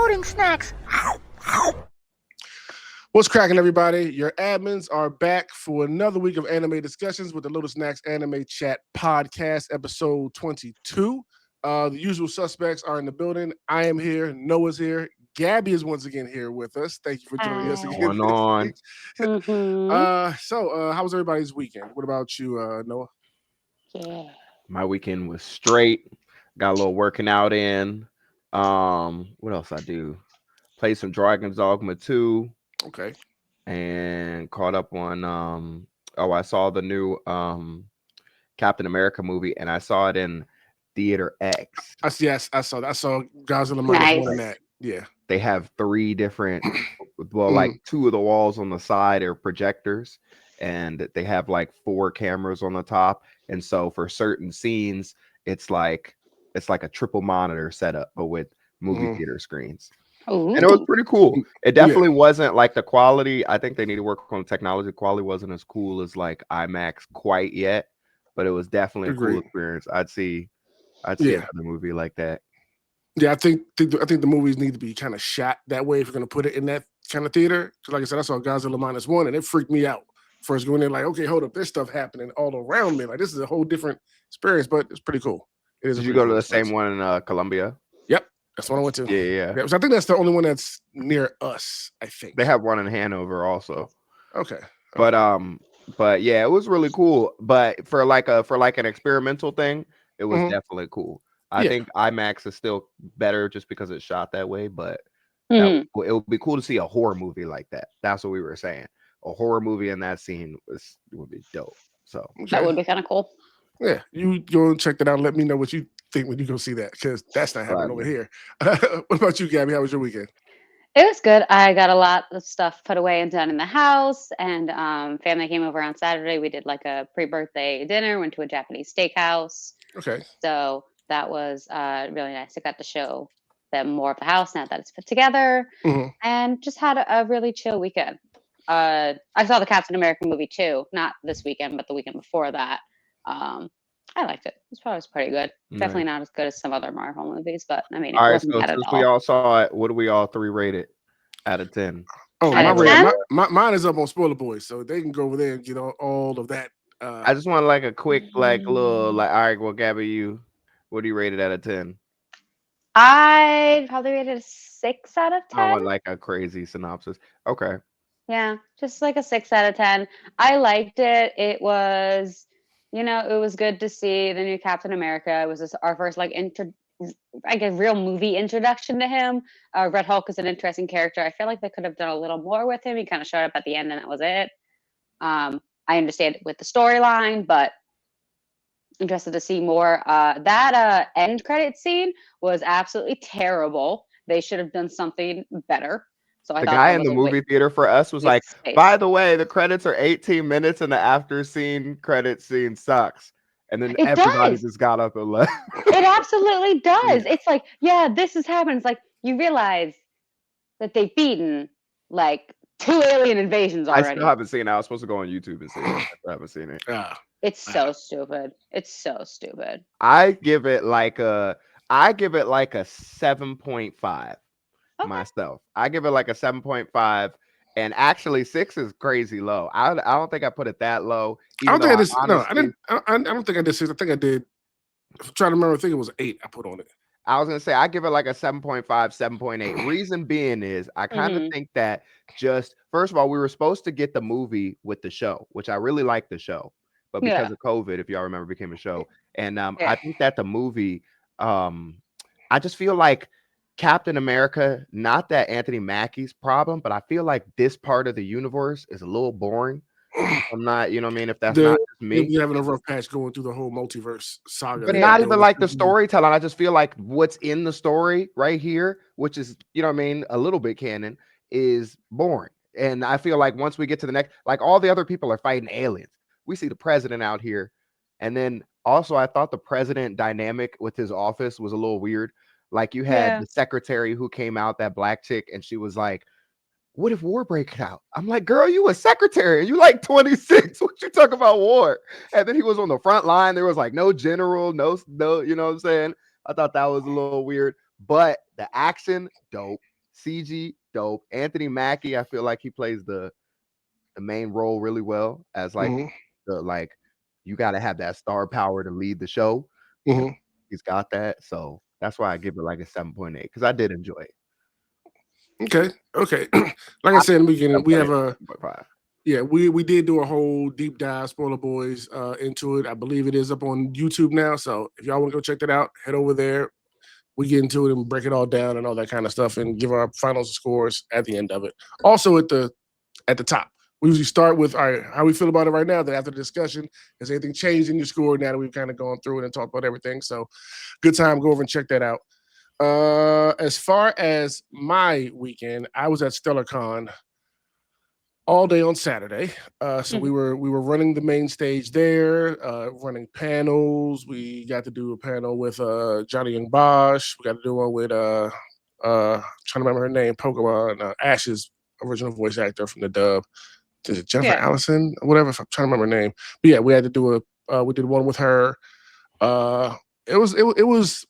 loading snacks. What's cracking, everybody? Your admins are back for another week of anime discussions with the Lotus Snacks Anime Chat Podcast, episode 22. The usual suspects are in the building. I am here. Noah's here. Gabby is once again here with us. Thank you for joining us again. Going on. So, how was everybody's weekend? What about you, Noah? Yeah. My weekend was straight. Got a little working out in. What else I do? Played some Dragon's Dogma 2 Okay. and caught up on I saw the new Captain America movie and I saw it in Theater X. I saw that. I saw Godzilla minus one in that. Yeah. They have 3 different like 2 of the walls on the side are projectors and they have like 4 cameras on the top. And so for certain scenes, it's like a triple monitor setup, but with movie theater screens. Ooh. And it was pretty cool. It definitely wasn't like the quality. I think they need to work on the technology. The quality wasn't as cool as like IMAX quite yet, but it was definitely a cool experience. I'd see another movie like that. Yeah, I think the movies need to be kind of shot that way if you're going to put it in that kind of theater. Because like I said, I saw Godzilla minus one and it freaked me out. First going in like, okay, hold up, there's stuff happening all around me. Like this is a whole different experience, but it's pretty cool. Did you go to the same one in Columbia? Yep, that's what I went to. Yeah. So I think that's the only one that's near us. I think they have one in Hanover also. Okay. But yeah, it was really cool. But for like an experimental thing, it was definitely cool. I think IMAX is still better just because it's shot that way. But it would be cool to see a horror movie like that. That's what we were saying. A horror movie in that scene would be dope. So that would be kind of cool. Yeah, you go and check that out. Let me know what you think when you go see that, because that's not happening over here. What about you, Gabby? How was your weekend? It was good. I got a lot of stuff put away and done in the house, and family came over on Saturday. We did like a pre-birthday dinner, went to a Japanese steakhouse. Okay. So that was really nice. I got to show them more of the house now that it's put together, and just had a really chill weekend. I saw the Captain America movie too, not this weekend, but the weekend before that. I liked it. It was pretty good. Definitely not as good as some other Marvel movies, but I mean, it wasn't bad at all. Since we all saw it, what do we all 3 rate it out of 10? Oh, mine is up on Spoiler Boys, so they can go over there and get all of that. I just want like a quick, little, all right, well, Gabby, what do you rate it out of 10? I'd probably rate it a 6 out of 10. I want like a crazy synopsis. Okay. Yeah, just like a 6 out of 10. I liked it. It was, it was good to see the new Captain America. It was our first real movie introduction to him. Red Hulk is an interesting character. I feel like they could have done a little more with him. He kind of showed up at the end and that was it. I understand with the storyline, but interested to see more. That end credit scene was absolutely terrible. They should have done something better. So the guy in the movie theater for us was like, by the way, the credits are 18 minutes and the after scene credit scene sucks. And then everybody just got up and left. It absolutely does. It's like, this has happened. It's like you realize that they've beaten like 2 alien invasions already. I still haven't seen it. I was supposed to go on YouTube and see it. I haven't seen it. It's so stupid. It's so stupid. I give it like a 7.5. Myself. I give it like a 7.5, and actually 6 is crazy low. I don't think I put it that low. I don't think I don't think I did 6. I think I did. I'm trying to remember. I think it was 8 I put on it. I was gonna say I give it like a 7.5, 7.8. Reason being is I kind of think that just first of all, we were supposed to get the movie with the show, which I really like the show, but because of COVID, if y'all remember, became a show. And I think that the movie, I just feel like Captain America, not that Anthony Mackie's problem, but I feel like this part of the universe is a little boring. I'm not, you know what I mean? If that's not just me. You're having a rough patch going through the whole multiverse saga. But not even like the storytelling. I just feel like what's in the story right here, which is, you know what I mean, a little bit canon, is boring. And I feel like once we get to the next, like all the other people are fighting aliens. We see the president out here. And then also I thought the president dynamic with his office was a little weird. Like you had the secretary who came out, that black chick, and she was like, what if war breaks out? I'm like, girl, you a secretary and you like 26. What you talk about war? And then he was on the front line. There was like no general, no, you know what I'm saying? I thought that was a little weird, but the action, dope. CG dope. Anthony Mackie, I feel like he plays the main role really well as like Hmm. the like you got to have that star power to lead the show. And Hmm. he's got that, so that's why I give it like a 7.8 because I did enjoy it. Okay. Okay. Like I said in the beginning, we have a 7.5. yeah, we did do a whole deep dive, Spoiler Boys, into it. I believe it is up on YouTube now. So if y'all want to go check that out, head over there. We get into it and break it all down and all that kind of stuff, and give our finals scores at the end of it. Also at the top, we usually start with all right, how we feel about it right now. Then after the discussion, has anything changed in your score now that we've kind of gone through it and talked about everything? So good time. Go over and check that out. As far as my weekend, I was at StellarCon all day on Saturday. So we were running the main stage there, running panels. We got to do a panel with Johnny Young Bosch. We got to do one with trying to remember her name, Pokemon Ash's original voice actor from the dub. Is it Jennifer Yeah. Allison? Whatever. I'm trying to remember her name. But yeah, we had to do we did one with her. It was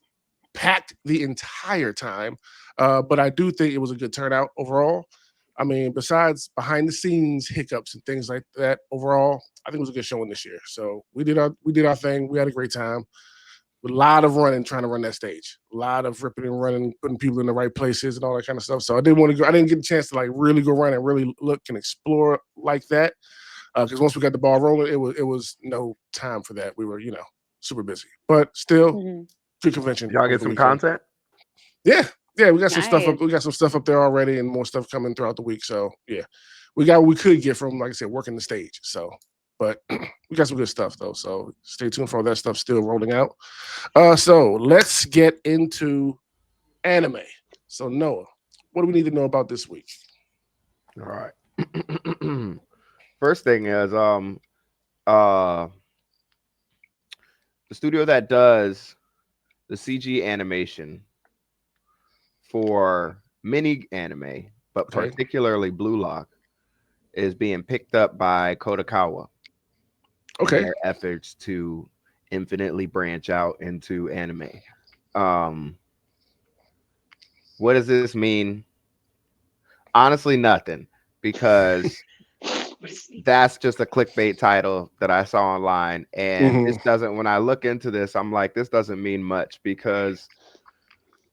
packed the entire time. But I do think it was a good turnout overall. I mean, besides behind the scenes hiccups and things like that, overall, I think it was a good showing this year. So we did our thing. We had a great time. A lot of running, trying to run that stage. A lot of ripping and running, putting people in the right places and all that kind of stuff. So I didn't want to go. I didn't get a chance to like really go run and really look and explore like that. Because once we got the ball rolling, it was no time for that. We were super busy, but still Mhm. good convention. Y'all over get the some weekend. content? Yeah, yeah, we got some stuff up. Nice. We got some stuff up there already, and more stuff coming throughout the week. So yeah, we got what we could get from, like I said, working the stage. So, but we got some good stuff though. So stay tuned for all that stuff still rolling out. So let's get into anime. So Noah, what do we need to know about this week? All right. First thing is uh the studio that does the CG animation for mini anime, but Okay, particularly Blue Lock, is being picked up by Kodakawa in okay, their efforts to infinitely branch out into anime. Um, what does this mean? Honestly, nothing, because that's just a clickbait title that I saw online, and hmm this doesn't. When I look into this, I'm like, this doesn't mean much because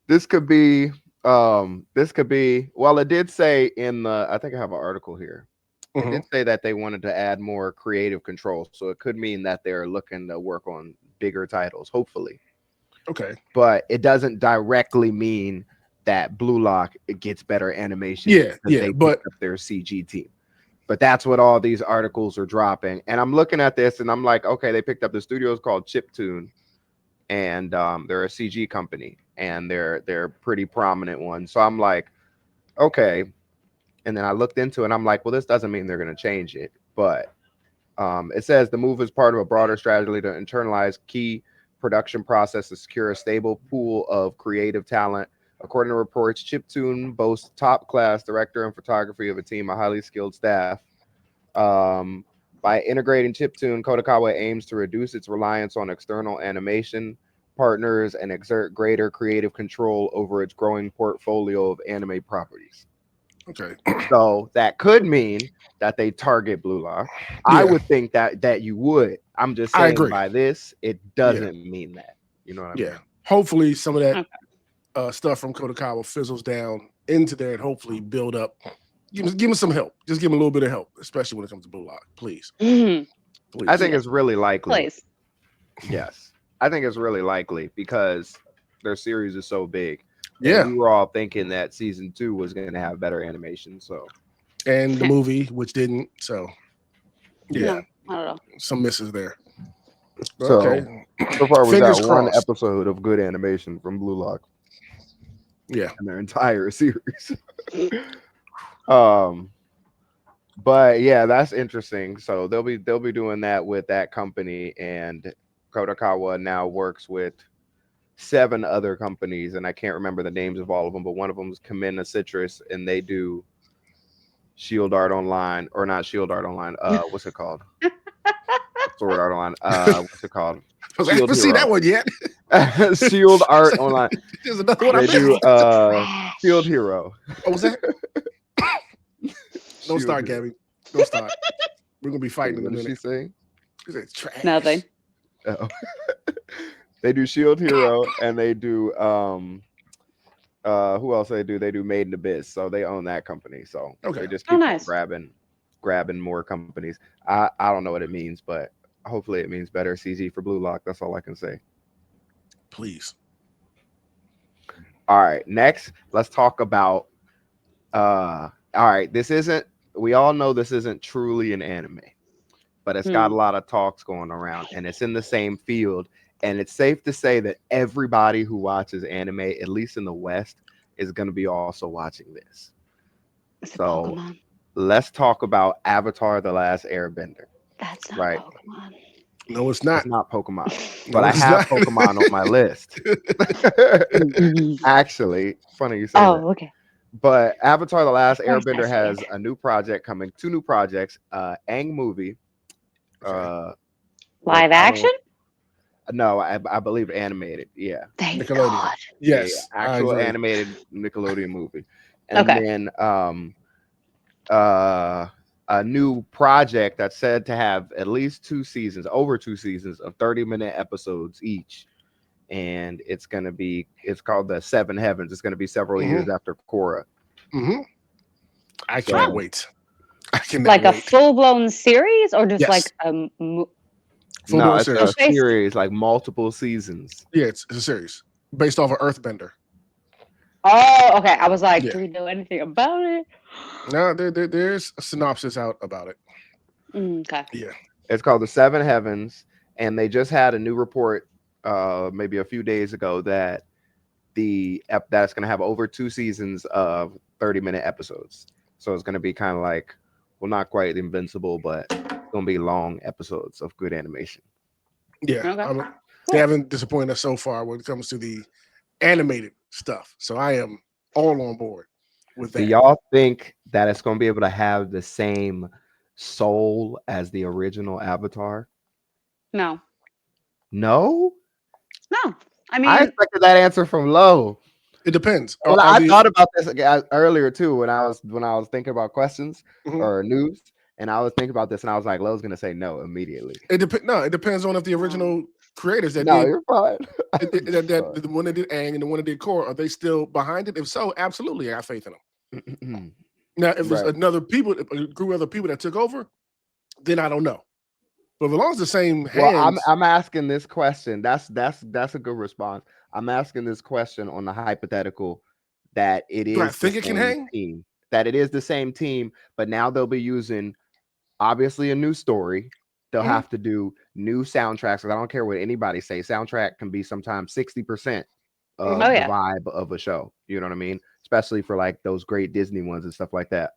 this could be, well, it did say in the, I think I have an article here. It hmm did say that they wanted to add more creative control, so it could mean that they're looking to work on bigger titles, hopefully. okay, But it doesn't directly mean that Blue Lock it gets better animation yeah, because yeah, they but picked up their CG team. But that's what all these articles are dropping. And I'm looking at this and I'm like, okay, they picked up the studios called Chiptune, and they're a CG company, and they're pretty prominent one. So I'm like, okay. And then I looked into it and I'm like, well, this doesn't mean they're going to change it. But it says the move is part of a broader strategy to internalize key production process to secure a stable pool of creative talent. According to reports, Chiptune boasts top class director and photography of a team of highly skilled staff. Um, by integrating Chiptune, Kodakawa aims to reduce its reliance on external animation partners and exert greater creative control over its growing portfolio of anime properties. okay, So that could mean that they target Blue Lock. I yeah, would think that you would. I'm just I saying agree. by this, it Yeah, doesn't mean that. You know what I yeah. mean? Hopefully, some of that Okay. stuff from Kodakawa fizzles down into there and hopefully build up. Give him some help. Just give him a little bit of help, especially when it comes to Blue Lock. Please, Mhm. I please. think Yeah. it's really likely. Please. Yes. I think it's really likely because their series is so big. And Yeah, we were all thinking that season 2 was going to have better animation. So, and the movie, which didn't. So yeah, No, not at all. some misses there. But so okay, so far we fingers got one crossed. episode of good animation from Blue Lock Yeah. in their entire series. um But yeah, that's interesting. So they'll be doing that with that company, and Kodakawa now works with 7 other companies, and I can't remember the names of all of them, but one of them is Kamina Citrus, and they do Shield Art Online, or not Shield Art Online. What's it called? Sword Art Online. What's it called? I haven't seen that one yet. Shield Art Online. There's another one I They do missed. Trash. Shield Hero. What was that? Don't Shield start, Hero. Gabby. Don't start. We're gonna be fighting in a What did she minute. say? She said trash. Nothing. Oh. They do Shield Hero and they do who else they do? They do Made in Abyss. So they own that company. So Okay. they just Oh, keep on nice. grabbing more companies. I don't know what it means, but hopefully it means better CG for Blue Lock. That's all I can say. Please. All right, next let's talk about all right, we all know this isn't truly an anime, but it's got a lot of talks going around and it's in the same field, and it's safe to say that everybody who watches anime, at least in the West, is going to be also watching this. It's So Pokemon. let's talk about Avatar: The Last Airbender. That's not Right. Pokemon. No, it's not. It's not Pokemon, No, but I it's have not. Pokemon on my list. Actually, funny you say that. Oh, okay. But Avatar: The Last course I Airbender see has it. a new project coming, two new projects, Aang movie. Okay. Live I don't- action? No, I believe animated. Yeah. Thank Nickelodeon. God. Yes, Yeah, I actual agree. animated Nickelodeon movie. And Okay. then a new project that's said to have at least over two seasons of 30-minute episodes each. And it's called the Seven Heavens. It's going to be several years after Korra. Mm-hmm. I So- can't wait. I cannot Like a wait. full-blown series or just Yes. like Full-blown No, it's series. a series, like multiple seasons. Yeah, it's a series based off of Earthbender. Oh, okay. I was like, Yeah. do we know anything about it? No, there's a synopsis out about it. Okay. Yeah. It's called the Seven Heavens, and they just had a new report maybe a few days ago that that's going to have over two seasons of 30-minute episodes. So it's going to be kind of like, well, not quite Invincible, but it's going to be long episodes of good animation. Yeah. Okay. They haven't disappointed us so far when it comes to the animated stuff. So I am all on board with Do that. y'all think that it's going to be able to have the same soul as the original Avatar? No. No? No. I I mean, expected that answer from Lo. It depends. Well, I thought about this earlier too when I was thinking about questions Mhm. or news, and I was thinking about this, and I was like, Lo's gonna say no immediately. It depends on if the original creators that No, did you're fine. the one that did Aang and the one that did Korra, are they still behind it? If so, absolutely, I have faith in them. Now, if there's Right. a group of other people that took over, then I don't know. But as long as the same Well, hands, I'm asking this question. That's a good response. I'm asking this question on the hypothetical that it is do I think it can hang? team. That it is the same team, but now they'll be using obviously a new story. They'll Mhm. have to do new soundtracks. 'Cause I don't care what anybody say. Soundtrack can be sometimes 60% of Oh, the yeah. vibe of a show. You know what I mean? Especially for like those great Disney ones and stuff like that.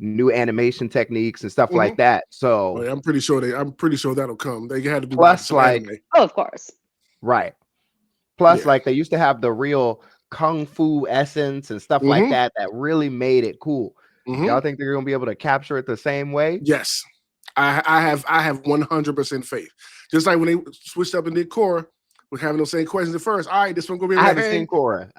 New animation techniques and stuff like that. So Oh, yeah, I'm pretty sure that'll come. They had to do Plus, some like- anime. oh, of course. right. Plus, Yeah. like they used to have the real kung fu essence and stuff like Mhm. that really made it cool. Mhm. Y'all think they're gonna be able to capture it the same way? Yes, I have 100% faith. Just like when they switched up and did Korra, we're having those same questions at first. All right, this one gonna be able I to haven't hang. seen Korra,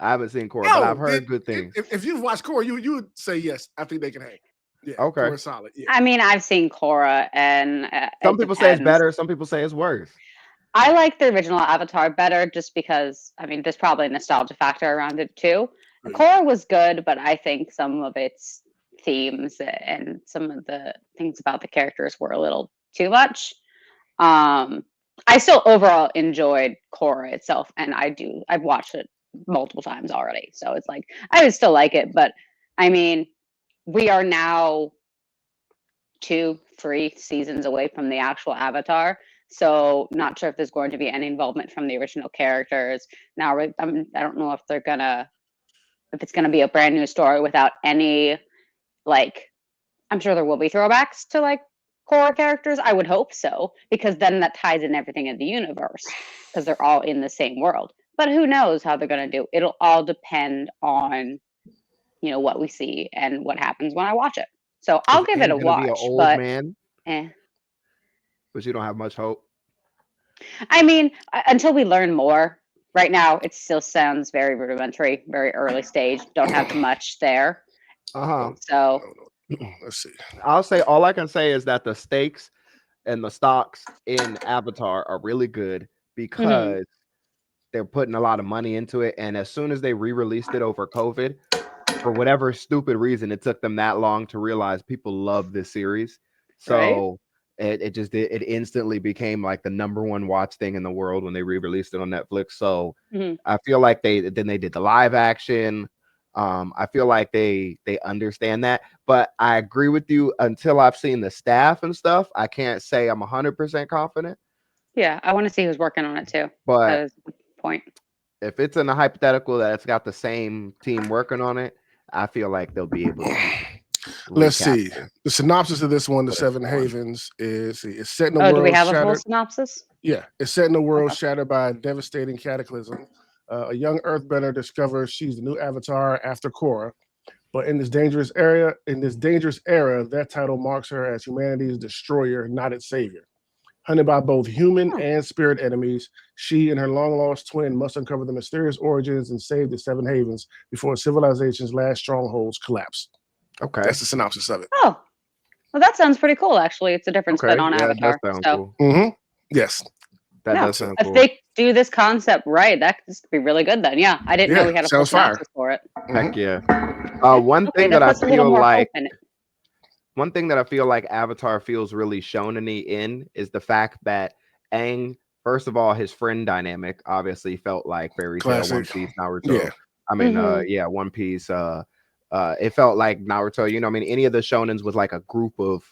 but No, I've heard good things. If you've watched Korra, you would say yes. I think they can hang. Yeah, Okay. Korra's solid. Yeah, I mean, I've seen Korra, and Some it people say it's depends. better, some people say it's worse. I like the original Avatar better just because, I mean, there's probably a nostalgia factor around it too. Right. Korra was good, but I think some of its themes and some of the things about the characters were a little too much. I still overall enjoyed Korra itself, and I've watched it multiple times already. So it's like, I would still like it, but I mean, we are now 2-3 seasons away from the actual Avatar. So not sure if there's going to be any involvement from the original characters. Now I don't know if it's gonna be a brand new story without any, like, I'm sure there will be throwbacks to like core characters. I would hope so, because then that ties in everything in the universe because they're all in the same world. But who knows how they're gonna do? It'll all depend on, what we see and what happens when I watch it. So I'll Is give it Aang a gonna be an watch, old but man? but you don't have much hope. I mean, until we learn more. Right now, it still sounds very rudimentary, very early stage. Don't have much there. Uh-huh. So Let's see. I'll say all I can say is that the stakes and the stocks in Avatar are really good because they're putting a lot of money into it. And as soon as they re-released it over COVID, for whatever stupid reason, it took them that long to realize people love this series. Right. So it instantly became like the number one watch thing in the world when they re-released it on Netflix. So I feel like they did the live action. I feel like they understand that, but I agree with you. Until I've seen the staff and stuff, I can't say I'm 100% confident. yeah, I want to see who's working on it too. That But is a good point. if it's in a hypothetical that it's got the same team working on it, I feel like they'll be able to. Let's see. recapture The synopsis of this one, The what it's Seven on. Havens, is it's set in a Oh, do we world have a full shattered. synopsis? Yeah, it's set in a world Okay. shattered by a devastating cataclysm. A young Earthbender discovers she's the new Avatar after Korra, but in this dangerous era, that title marks her as humanity's destroyer, not its savior. Hunted by both human and spirit enemies, she and her long-lost twin must uncover the mysterious origins and save the Seven Havens before civilization's last strongholds collapse. Okay. That's the synopsis of it. Oh, well, that sounds pretty cool. Actually, it's a different spin on Yeah, Avatar. that sounds So cool. Yes. That yeah, does sound if cool. they do this concept right, that could be really good. Then yeah, I didn't know Yeah, we had a full sounds fire. synopsis for it. Heck yeah. One Okay, thing that I puts a little feel more like hope in it. one thing that I feel like Avatar feels really shonen-y in is the fact that Aang, first of all, his friend dynamic obviously felt like Fairy Tail, One Classic. Piece, Naruto. Yeah. I mean, Mhm. One Piece. It felt like Naruto. You know, I mean, any of the shonens with like a group of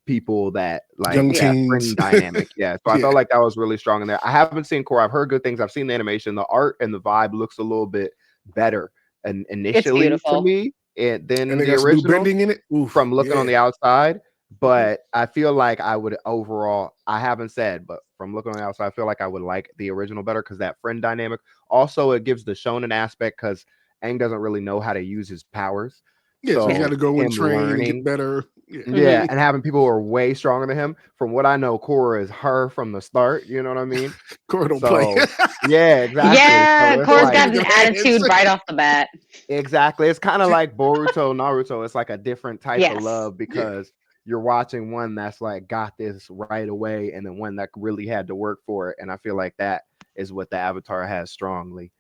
people that like Young Yeah. teens. friend dynamic. Yeah. So I Yeah. felt like that was really strong in there. I haven't seen Korra. I've heard good things. I've seen the animation. The art and the vibe looks a little bit better and initially to beautiful. me And than they the got some new original bending in it. Oof, from looking on yeah. the outside. But I feel like I would overall, I haven't said, but from looking on the outside, I feel like I would like the original better because that friend dynamic. Also, it gives the shonen aspect because Aang doesn't really know how to use his powers. Yeah, so he's So got to go and him train and learning, get better. Yeah. yeah, and having people who are way stronger than him. From what I know, Korra is her from the start. You know what I mean? Korra don't play. So yeah, exactly. Yeah, So it's Korra's like got an Big attitude hands. right off the bat. exactly. It's kind of like Boruto, Naruto. It's like a different type of Yes. love because you're watching one that's like got this right away, and then one that really had to work for it. And I feel like that is what the Avatar has strongly.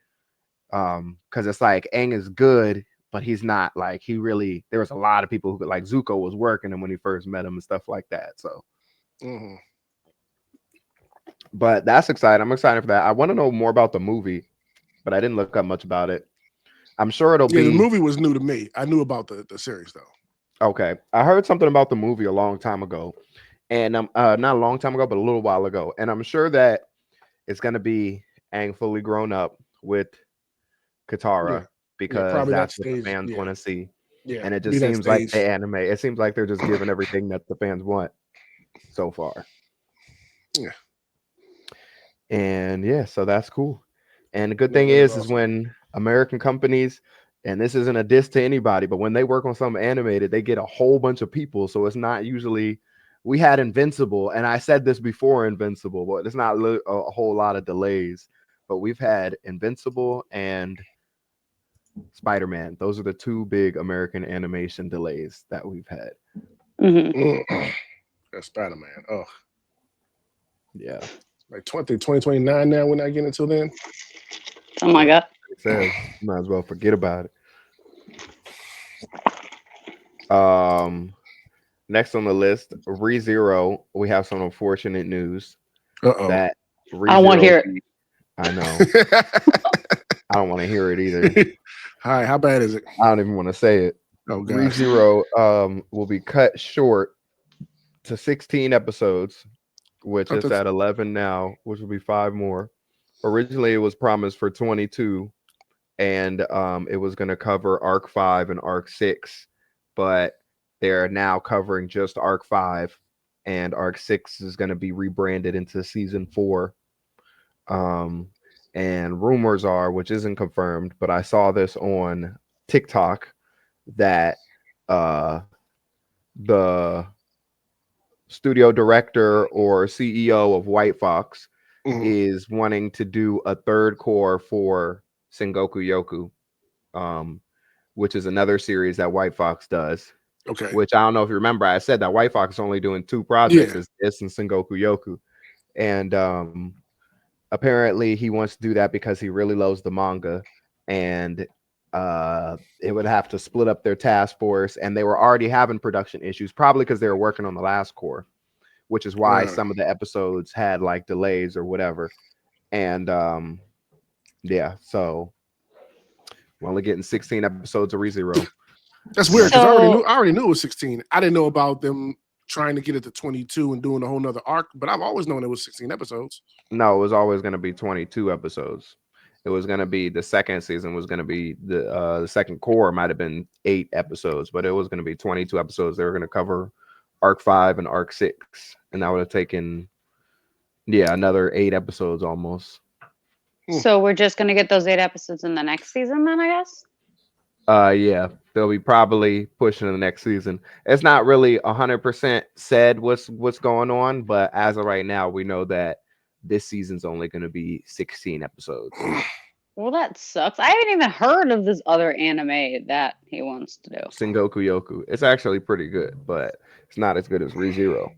Because it's like Aang is good, but he's not like he really. There was a lot of people who like Zuko was working him when he first met him and stuff like that. So, Mhm. but that's exciting. I'm excited for that. I want to know more about the movie, but I didn't look up much about it. I'm sure it'll Yeah, be the movie was new to me. I knew about the series though. okay. I heard something about the movie a long time ago, and not a long time ago, but a little while ago, and I'm sure that it's gonna be Aang fully grown up with Katara Yeah. because probably that that's what the stage, fans yeah. want to see. Yeah. And it be just that seems like stage. the anime. It seems like they're just giving everything that the fans want so far. Yeah. And yeah, so that's cool. And the good Yeah, thing that is awesome. when American companies, and this isn't a diss to anybody, but when they work on something animated, they get a whole bunch of people. So it's not usually. We had Invincible, and I said this before Invincible, but it's not a whole lot of delays. But we've had Invincible and Spider-Man. Those are the two big American animation delays that we've had. That's Spider-Man. Oh, Yeah. like 2029 now. We're not getting until then. Oh my god. It says might as well forget about it. Next on the list, ReZero. We have some unfortunate news that I don't want to hear it. I know. I don't want to hear it either. Hi, how bad is it? I don't even want to say it. Oh gosh. ReZero will be cut short to 16 episodes, which is at 11 now, which will be 5 more. Originally, it was promised for 22, and it was going to cover Arc 5 and Arc 6, but they're now covering just Arc 5, and Arc 6 is going to be rebranded into Season 4. And rumors are, which isn't confirmed, but I saw this on TikTok, that the studio director or CEO of White Fox Mhm. is wanting to do a third core for Sengoku Yoku, which is another series that White Fox does. Okay. Which I don't know if you remember, I said that White Fox is only doing 2 projects, Yeah. is this and Sengoku Yoku. And apparently he wants to do that because he really loves the manga, and it would have to split up their task force, and they were already having production issues, probably because they were working on the last core, which is why some of the episodes had like delays or whatever. And yeah, so we're only getting 16 episodes of ReZero. That's weird because So- I already knew it was 16. I didn't know about them trying to get it to 22 and doing a whole nother arc, but I've always known it was 16 episodes. No, it was always going to be 22 episodes. It was going to be the second season was going to be the second core might have been 8 episodes, but it was going to be 22 episodes. They were going to cover arc 5 and arc 6, and that would have taken another 8 episodes almost. So we're just gonna get those 8 episodes in the next season, then I guess. Yeah, they'll be probably pushing to the next season. It's not really 100% said what's going on, but as of right now, we know that this season's only going to be 16 episodes. Well, that sucks. I haven't even heard of this other anime that he wants to do. Sengoku Yoku. It's actually pretty good, but it's not as good as ReZero.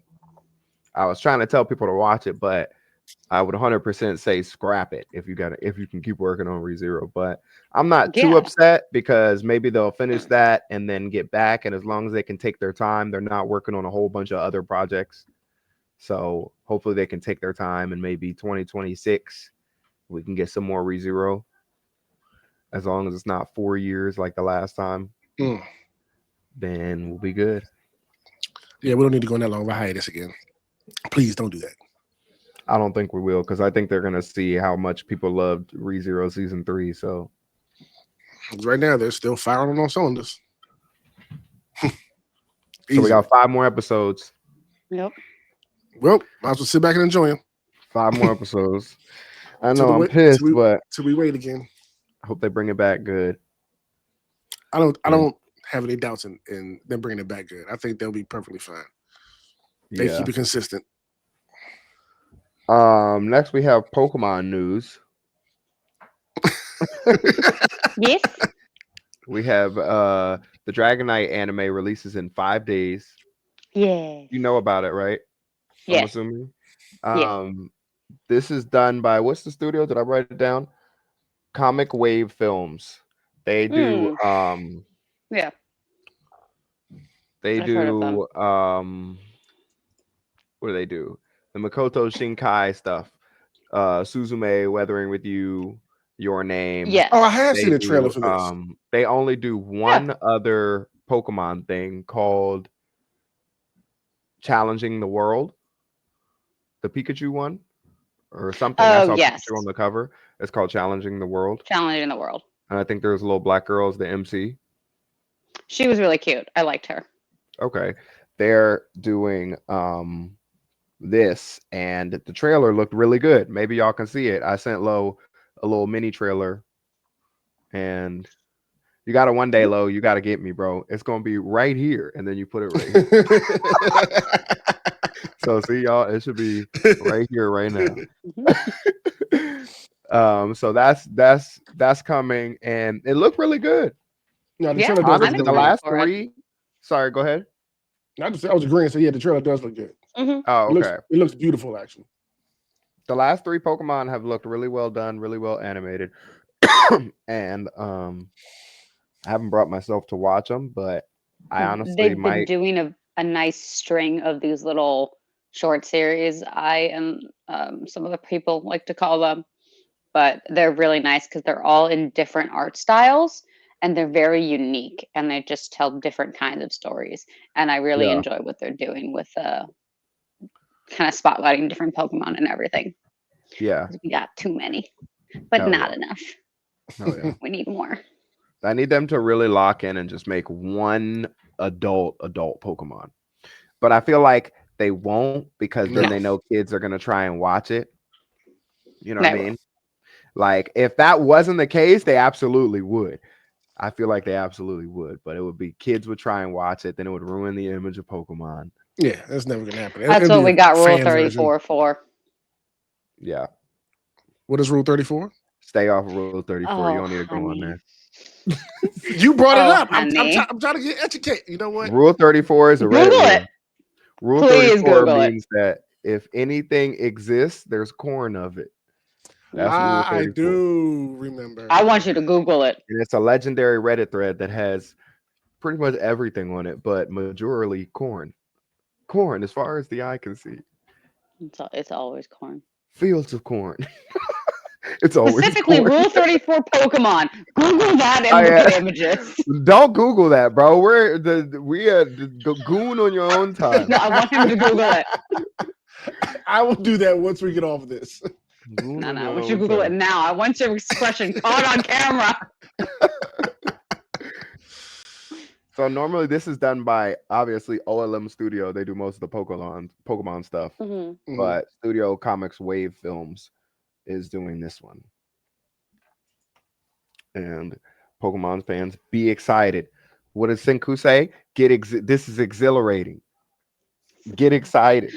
I was trying to tell people to watch it, but I would 100% say scrap it if you can keep working on ReZero. But I'm not too Yeah. upset because maybe they'll finish that and then get back. And as long as they can take their time, they're not working on a whole bunch of other projects. So hopefully they can take their time, and maybe 2026 we can get some more ReZero. As long as it's not 4 years like the last time, then we'll be good. Yeah, we don't need to go on that long of a hiatus again. Please don't do that. I don't think we will, because I think they're gonna see how much people loved ReZero season 3. So Right now, they're still firing on all cylinders. so we got 5 more episodes. Yep. Well, might as well sit back and enjoy them. 5 more episodes. I Till know we I'm wait- pissed, till we- but Till we wait again. I hope they bring it back good. I don't have any doubts in them bringing it back good. I think they'll be perfectly fine. They Yeah. keep it consistent. Next we have Pokemon news. Yes. We have the Dragonite anime releases in 5 days. Yeah. You know about it, right? I'm Yes. assuming. Yes. This is done by, what's the studio? Did I write it down? Comic Wave Films. They do Yeah. they I've heard of them. do what do they do? The Makoto Shinkai stuff. Suzume, Weathering with You, Your Name. Yes. Oh, I have They seen a trailer do, for this. they only do one other Pokemon thing called Challenging the World. The Pikachu one or something. I Oh, saw yes. Pikachu on the cover. It's called Challenging the World. Challenging the world. And I think there's a little black girl as the MC. She was really cute. I liked her. Okay. They're doing this, and the trailer looked really good. Maybe y'all can see it. I sent Lo a little mini trailer, and you gotta one day, Lo, you gotta get me, bro. It's gonna be right here, and then you put it right here. So see y'all, it should be right here right now. So that's coming, and it looked really good. No, the Yeah, trailer does look Honestly, good. the excited last for it. 3. Sorry, go ahead. I was agreeing. So yeah, the trailer does look good. Oh, It okay. looks beautiful, actually. The last 3 Pokemon have looked really well done, really well animated. And I haven't brought myself to watch them, but I honestly They've been might. doing a nice string of these little short series. I and some other people like to call them, but they're really nice because they're all in different art styles and they're very unique and they just tell different kinds of stories. And I really Yeah. enjoy what they're doing with kind of spotlighting different Pokemon and everything. Yeah. 'Cause we got too many, but Hell not yeah. enough. Oh, yeah. We need more. I need them to really lock in and just make one adult Pokemon. But I feel like they won't, because then No. they know kids are gonna try and watch it. You know They what I will. mean? Like if that wasn't the case, they absolutely would. I feel like they absolutely would, but it would be kids would try and watch it, then it would ruin the image of Pokemon. Yeah, that's never gonna happen. That's It'll what be we a got Rule fan version. 34 for. Yeah. What is Rule 34? Stay off of Rule 34. You Oh, don't need to go on honey. there. You brought it Oh, up. I'm honey. trying to get educated. You know what? Rule 34 is a Reddit Google rule. it. Rule Please 34 Google it. means that if anything exists, there's corn of it. That's Rule I 34. do remember. I want you to Google it. And it's a legendary Reddit thread that has pretty much everything on it, but majorly corn. Corn, as far as the eye can see. It's always corn. Fields of corn. It's always Specifically, corn. Rule 34 Pokemon. Google that and Oh, look yeah. at images. Don't Google that, bro. We are goon on your own time. No, I want him to Google it. I will do that once we get off of this. Goon No, on I your want you to own Google it time. now. I want your expression caught on camera. So normally this is done by obviously OLM Studio. They do most of the Pokemon stuff, Mhm. Mhm. but Studio Comics Wave Films is doing this one. And Pokemon fans, be excited. What does Senku say? This is exhilarating. Get excited.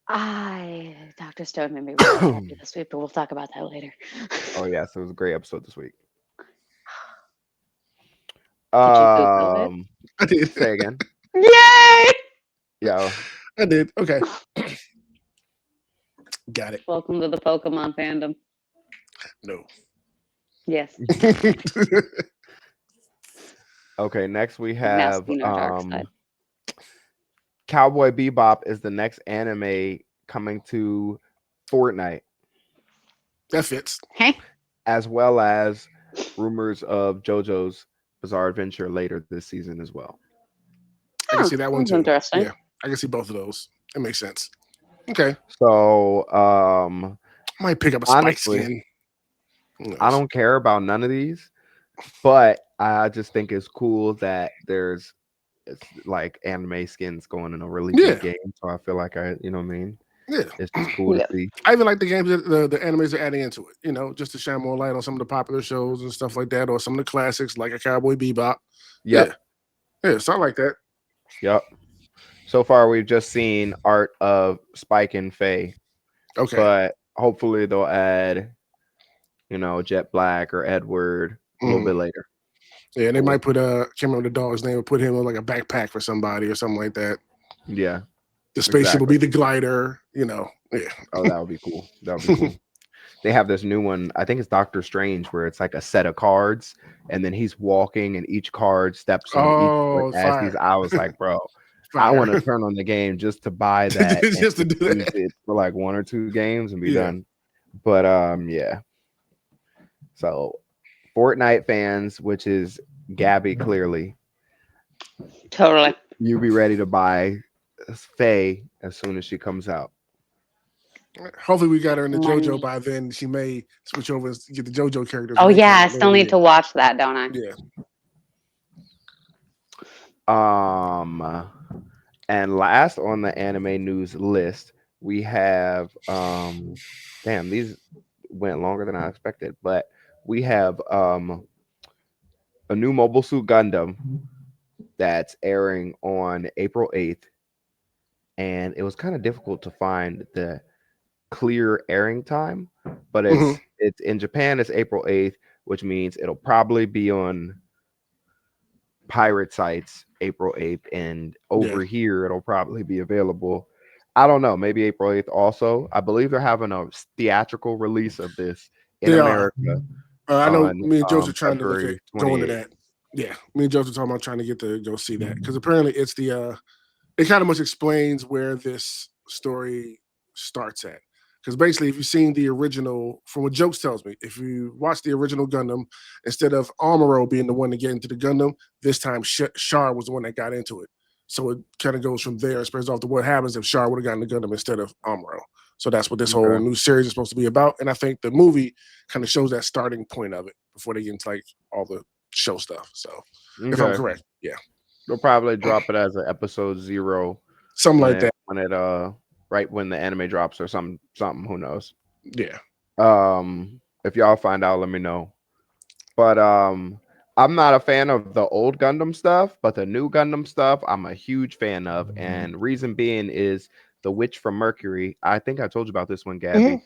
Dr. Stone made me really happy this week, but we'll talk about that later. Oh yes, it was a great episode this week. Did you Google it? I did. Say again. Yay! Yeah. I did. Okay. Got it. Welcome to the Pokemon fandom. No. Yes. Okay, next we Now have seen our dark side. Cowboy Bebop is the next anime coming to Fortnite, That fits. Hey, as well as rumors of JoJo's Bizarre Adventure later this season as well. I can see that one that's too. interesting. Yeah, I can see both of those. It makes sense. Okay. So Might pick up a spike Honestly, skin. Who I knows? don't care about none of these, but I just think it's cool that there's like anime skins going in a really Yeah. big game. So I feel like you know what I mean? Yeah. It's just cool Yeah. to see. I even like the games that the animes are adding into it, you know, just to shine more light on some of the popular shows and stuff like that, or some of the classics like a Cowboy Bebop. Yep. Yeah, so I like that. Yep. So far, we've just seen art of Spike and Faye, Okay. but hopefully they'll add, Jet Black or Edward a little Mhm. bit later. Yeah, and they might put can't remember the dog's name, but put him on like a backpack for somebody or something like that. Yeah. The spaceship will be the glider, you know. Yeah. Oh, that would be cool. That would be cool. They have this new one. I think it's Doctor Strange, where it's like a set of cards, and then he's walking, and each card steps on Oh, each foot as he's. fire. I was like, bro, I Fire. want to turn on the game just to buy that, and Just to do use that. it for like 1 or 2 games and be Yeah. done. But yeah. So Fortnite fans, which is Gabby clearly, Totally. you be ready to buy Faye as soon as she comes out. Hopefully we got her in the Money. JoJo by then. She may switch over and get the JoJo characters. Oh when they yeah, I come out still later. need to watch that, don't I? Yeah. And last on the anime news list, we have damn, these went longer than I expected, but we have a new Mobile Suit Gundam that's airing on April 8th, and it was kind of difficult to find the clear airing time, but it's in Japan, it's April 8th, which means it'll probably be on pirate sites April 8th, and over here it'll probably be available. I don't know, maybe April 8th also. I believe they're having a theatrical release of this in They are. America. I know on, me and Joseph trying to February go into 28th. that. Yeah, me and Joseph talking about trying to get to go see that because apparently it's the it kind of much explains where this story starts at. Because basically, if you've seen the original, from what Jokes tells me, if you watch the original Gundam, instead of Amuro being the one to get into the Gundam, this time Char was the one that got into it. So it kind of goes from there, spreads off to what happens if Char would have gotten the Gundam instead of Amuro. So that's what this whole new series is supposed to be about. And I think the movie kind of shows that starting point of it before they get into like all the show stuff. So if I'm correct, yeah. They'll probably drop it as an episode 0. Something like that. When it right when the anime drops or something, who knows. Yeah. If y'all find out, let me know. But I'm not a fan of the old Gundam stuff, but the new Gundam stuff, I'm a huge fan of. And reason being is the Witch from Mercury. I think I told you about this one, Gabby.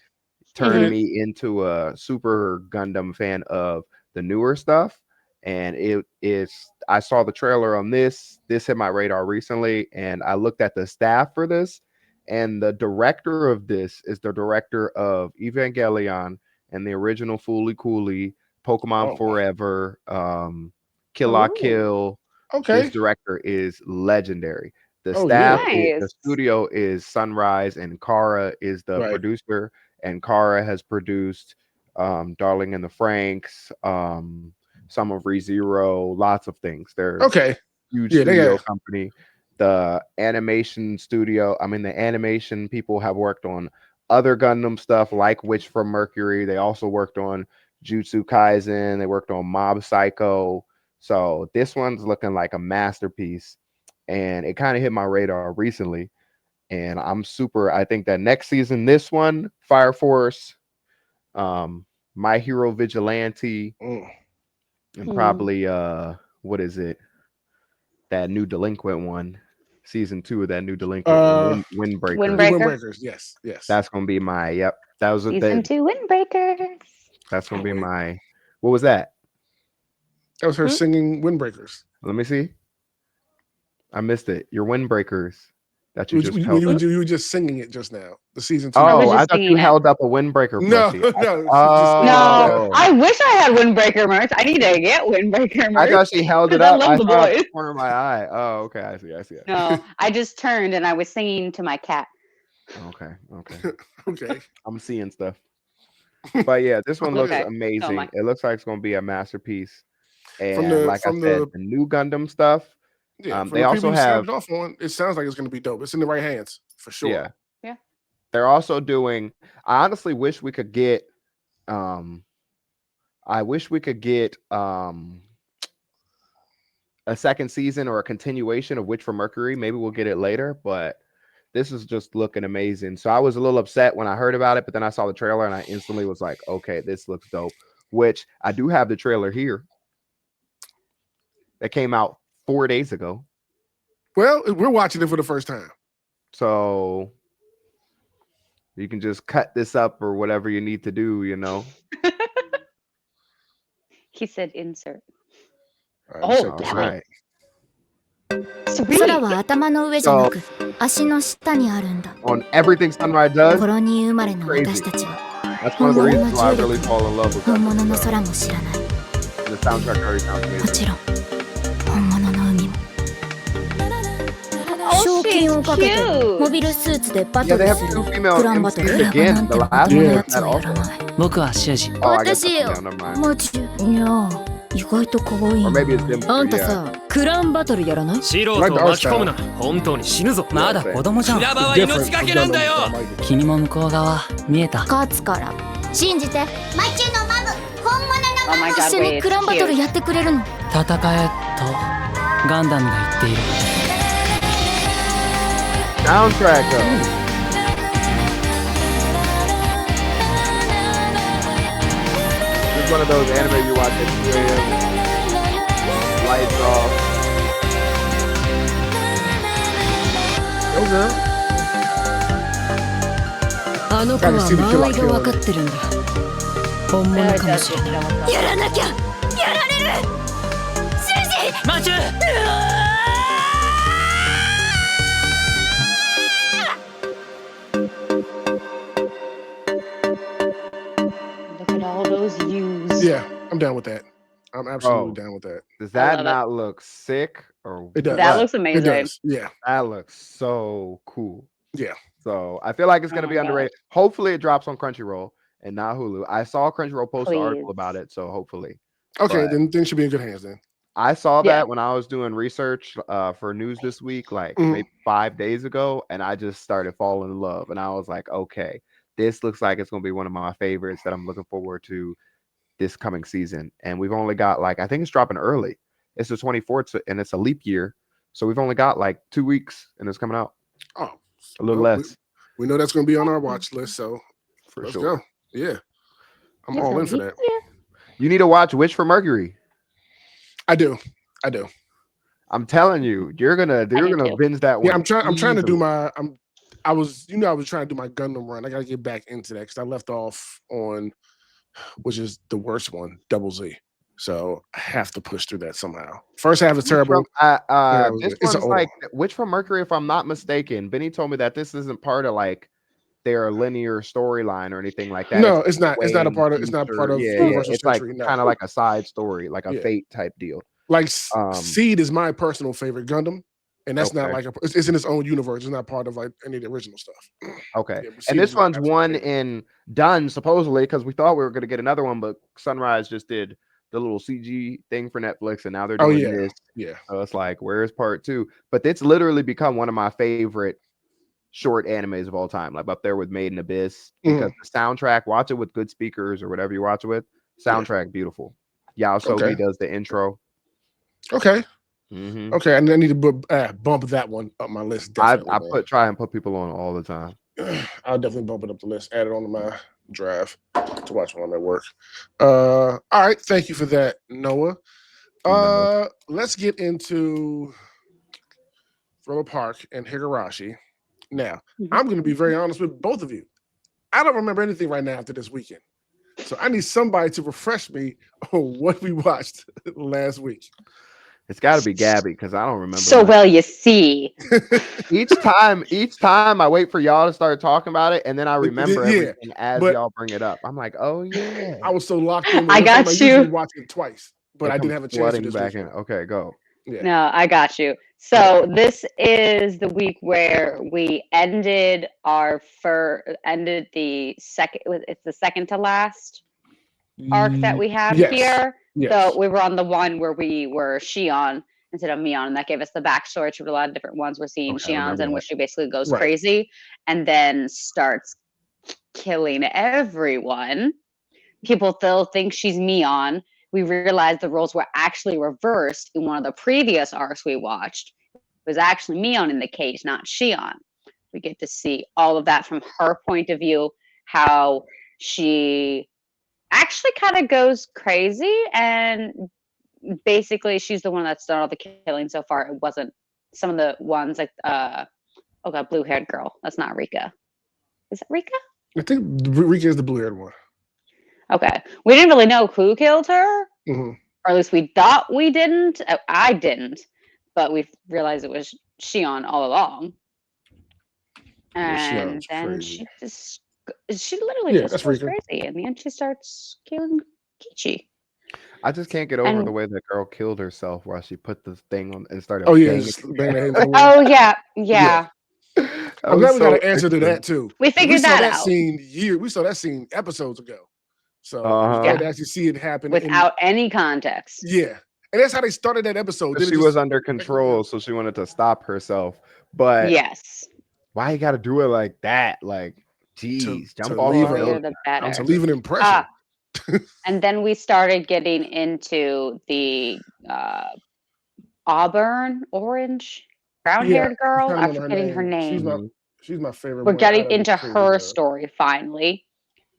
Turned me into a super Gundam fan of the newer stuff. And it is, I saw the trailer on this. This hit my radar recently, and I looked at the staff for this. And the director of this is the director of Evangelion and the original Fooly Cooly, Pokemon Forever, Kill La Kill. Okay. This director is legendary. The staff, Nice. the studio is Sunrise, and Kara is the producer. And Kara has produced Darling in the Franxx, some of ReZero, lots of things. They're huge studio company. The animation studio, the animation people have worked on other Gundam stuff like Witch from Mercury. They also worked on Jutsu Kaisen. They worked on Mob Psycho. So this one's looking like a masterpiece. And it kind of hit my radar recently. And I think that next season, this one, Fire Force, My Hero Vigilante, and probably what is it? That new Delinquent one. Season 2 of that new Delinquent Windbreaker. Windbreakers, yes. That's gonna be my That was Season 2 Windbreakers. That's gonna be my. What was that? That was her singing Windbreakers. Let me see. I missed it. Your Windbreakers. That you just you were just singing it just now. The season 2. Oh, I thought you held up a Windbreaker. No. No. I wish I had Windbreaker merch. I need to get Windbreaker merch. I thought she held it up. I love the boys. The corner of my eye. Oh, okay. I see. No, I just turned and I was singing to my cat. Okay. I'm seeing stuff. But yeah, this one looks amazing. It looks like it's going to be a masterpiece. And like I said, the new Gundam stuff. Yeah, they also have. It sounds like it's going to be dope. It's in the right hands for sure. Yeah. They're also doing. I honestly wish we could get. I wish we could get a second season or a continuation of Witch from Mercury. Maybe we'll get it later, but this is just looking amazing. So I was a little upset when I heard about it, but then I saw the trailer and I instantly was like, okay, this looks dope. Which I do have the trailer here. That came out 4 days ago. Well, we're watching it for the first time. So you can just cut this up or whatever you need to do, you know. He said insert. All right. Sweet. On everything Sunrise does, crazy. That's one of the reasons why I really fall in love with that. The soundtrack already sounds amazing. Oh, she's cute. Yeah, they have 2 female MCs again. The last one was that also. 僕はシェジ。 Oh, I guess that's never mind. 意外と可愛い Or な。 maybe it's them. あんた Yeah. さ、クランバトルやらない？素人を巻き込むな。本当に死ぬぞ。まだ子供じゃん。平場は命がけなんだよ。君も向こう側見えた。勝つから。信じて。マチュのマブ、本物の Oh my 一 god, 緒に wait, クランバトル cute. やってくれるの。戦えとガンダムが言っている。 Soundtrack though. This is one of those anime you watch at 2 a.m. Lights off. Go girl. あの子は間合いが分かってるんだ。本物かもしれない。やらなきゃ。やられる。シンジ。マチュ。 Look at all those U's. Yeah, I'm down with that. I'm absolutely down with that. Does that love not look sick? Or It does. That looks It amazing. does. Yeah. that looks so cool. Yeah. So I feel like it's gonna Oh be my underrated. Hopefully it drops on Crunchyroll and not Hulu. I saw Crunchyroll post an article Please. about it, so hopefully. Okay, But- then things should be in good hands then. I saw Yeah. that when I was doing research for news this week, like Mhm. maybe 5 days ago, and I just started falling in love. And I was like, okay, this looks like it's gonna be one of my favorites that I'm looking forward to this coming season. And we've only got like, I think it's dropping early. It's the 24th, and it's a leap year, so we've only got like 2 weeks, and it's coming out Oh, a little well, less We know that's going to be on our watch list, so for let's sure. go. Yeah, I'm It's all a in for leap that. year. You need to watch Witch from Mercury. I do. I'm telling you, you're gonna too. binge that one. Yeah, I'm trying to do easily. my. I was trying to do my Gundam run. I got to get back into that because I left off on, which is the worst one, Double Z. So I have to push through that somehow. First half is terrible. This one's like Witch from Mercury, if I'm not mistaken. Benny told me that this isn't part of like their linear storyline or anything like that. No, it's not. It's not a part of. It's not part of Universal It's Century. like kind of like a side story, like a Fate type deal. Like Seed is my personal favorite Gundam, and that's not like it's in its own universe. It's not part of like any of the original stuff. Okay, Yeah, and this one's one in done supposedly because we thought we were going to get another one, but Sunrise just did the little CG thing for Netflix, and now they're doing this. Yeah, so it's like, where's part 2? But it's literally become one of my favorite short animes of all time, like up there with Made in Abyss, because the soundtrack, watch it with good speakers or whatever you watch it with, soundtrack beautiful. Yao Sobi does the intro. Okay. Okay, and I need to bump that one up my list. I try and put people on all the time. I'll definitely bump it up the list, add it onto my drive to watch when I'm at work. All right, thank you for that, Noah. Let's get into Thriller Park and Higurashi. Now, I'm going to be very honest with both of you. I don't remember anything right now after this weekend. So I need somebody to refresh me on what we watched last week. It's got to be Gabby because I don't remember. So well, you see. each time I wait for y'all to start talking about it, and then I remember everything as y'all bring it up. I'm like, oh yeah. I was so locked in. I got you. Watching it twice, but I didn't have a chance to back in. Okay, go. Yeah. No, I got you. So this is the week where we ended the second. It's the second to last arc that we have here. Yes. So we were on the one where we were Shion instead of Mion, and that gave us the backstory to a lot of different ones. We're seeing Shion's and where she basically goes crazy and then starts killing everyone. People still think she's Mion. We realized the roles were actually reversed in one of the previous arcs we watched. It was actually Mion in the cage, not Shion. We get to see all of that from her point of view, how she actually kind of goes crazy, and basically she's the one that's done all the killing so far. It wasn't some of the ones like blue-haired girl. That's not Rika. Is it Rika? I think Rika is the blue-haired one. Okay. We didn't really know who killed her, or at least we thought we didn't. I didn't, but we realized it was Shion all along. And then she literally just goes crazy. In the end, she starts killing Kichi. I just can't get over the way that girl killed herself while she put the thing on and started. Oh yeah. I'm glad we got an answer to that too. We figured that out. We saw that scene episodes ago. So we had to actually see it happen without any context. Yeah. And that's how they started that episode. She was under control, so she wanted to stop herself. But yes, why you got to do it like that? Like, geez, jump off to leave an impression. And then we started getting into the orange, brown-haired girl. I'm forgetting her name. She's my favorite. We're getting into her story finally,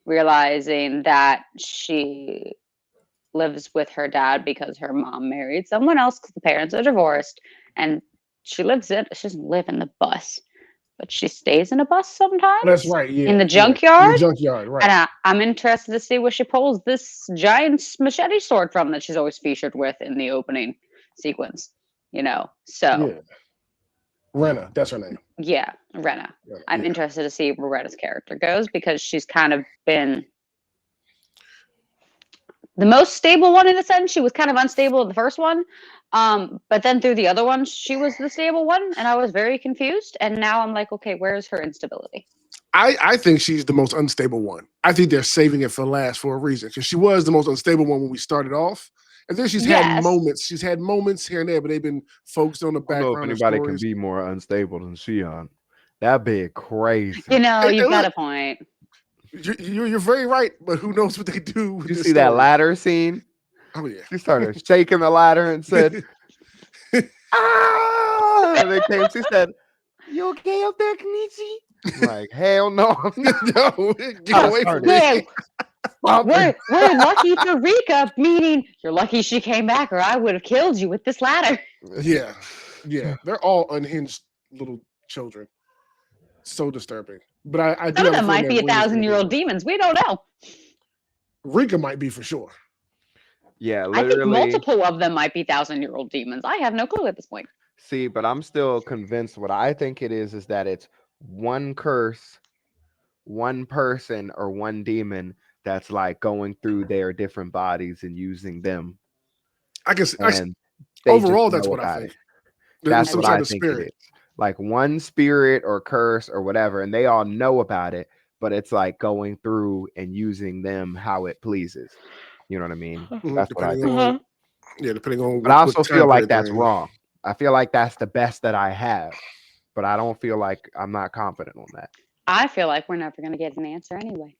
realizing that she lives with her dad because her mom married someone else because the parents are divorced, and she doesn't live in the bus, but she stays in a bus sometimes. That's right. Yeah. In the junkyard. In the junkyard, right. And I'm interested to see where she pulls this giant machete sword from that she's always featured with in the opening sequence. So. Yeah. Rena, that's her name. Yeah, Rena. I'm interested to see where Rena's character goes because she's kind of been the most stable one in a sense. She was kind of unstable in the first one. But then through the other ones, she was the stable one, and I was very confused. And now I'm like, okay, where's her instability? I think she's the most unstable one. I think they're saving it for last for a reason because she was the most unstable one when we started off. And then she's had moments. She's had moments here and there, but they've been focused on the background. I don't know if anybody can be more unstable than Shion. That'd be crazy. You've got a point. You're very right, but who knows what they do? Did you see that ladder scene? Oh yeah. She started shaking the ladder and said, "Ah!" And she said, "You okay up there, Kenichi?" I'm like, hell no. No, get away from me. we're lucky for Rika, meaning you're lucky she came back, or I would have killed you with this ladder. Yeah. They're all unhinged little children. So disturbing. But I do Some of have them might be feeling that Rika's gonna 1,000-year-old be- demons. We don't know. Rika might be for sure. Yeah, I think literally. multiple of them might be 1,000-year-old demons. I have no clue at this point. See, but I'm still convinced what I think it is that it's one curse, one person, or one demon that's like going through their different bodies and using them. I can And they just overall that's know what I about think. it. There's That's some what sort I of think spirit. it is. Like one spirit or curse or whatever, and they all know about it, but it's like going through and using them how it pleases. You know what I mean? That's what I Depending think. on depending on But I also what feel time like period they're that's in. wrong. I feel like that's the best that I have, but I don't feel like I'm not confident on that. I feel like we're never going to get an answer anyway.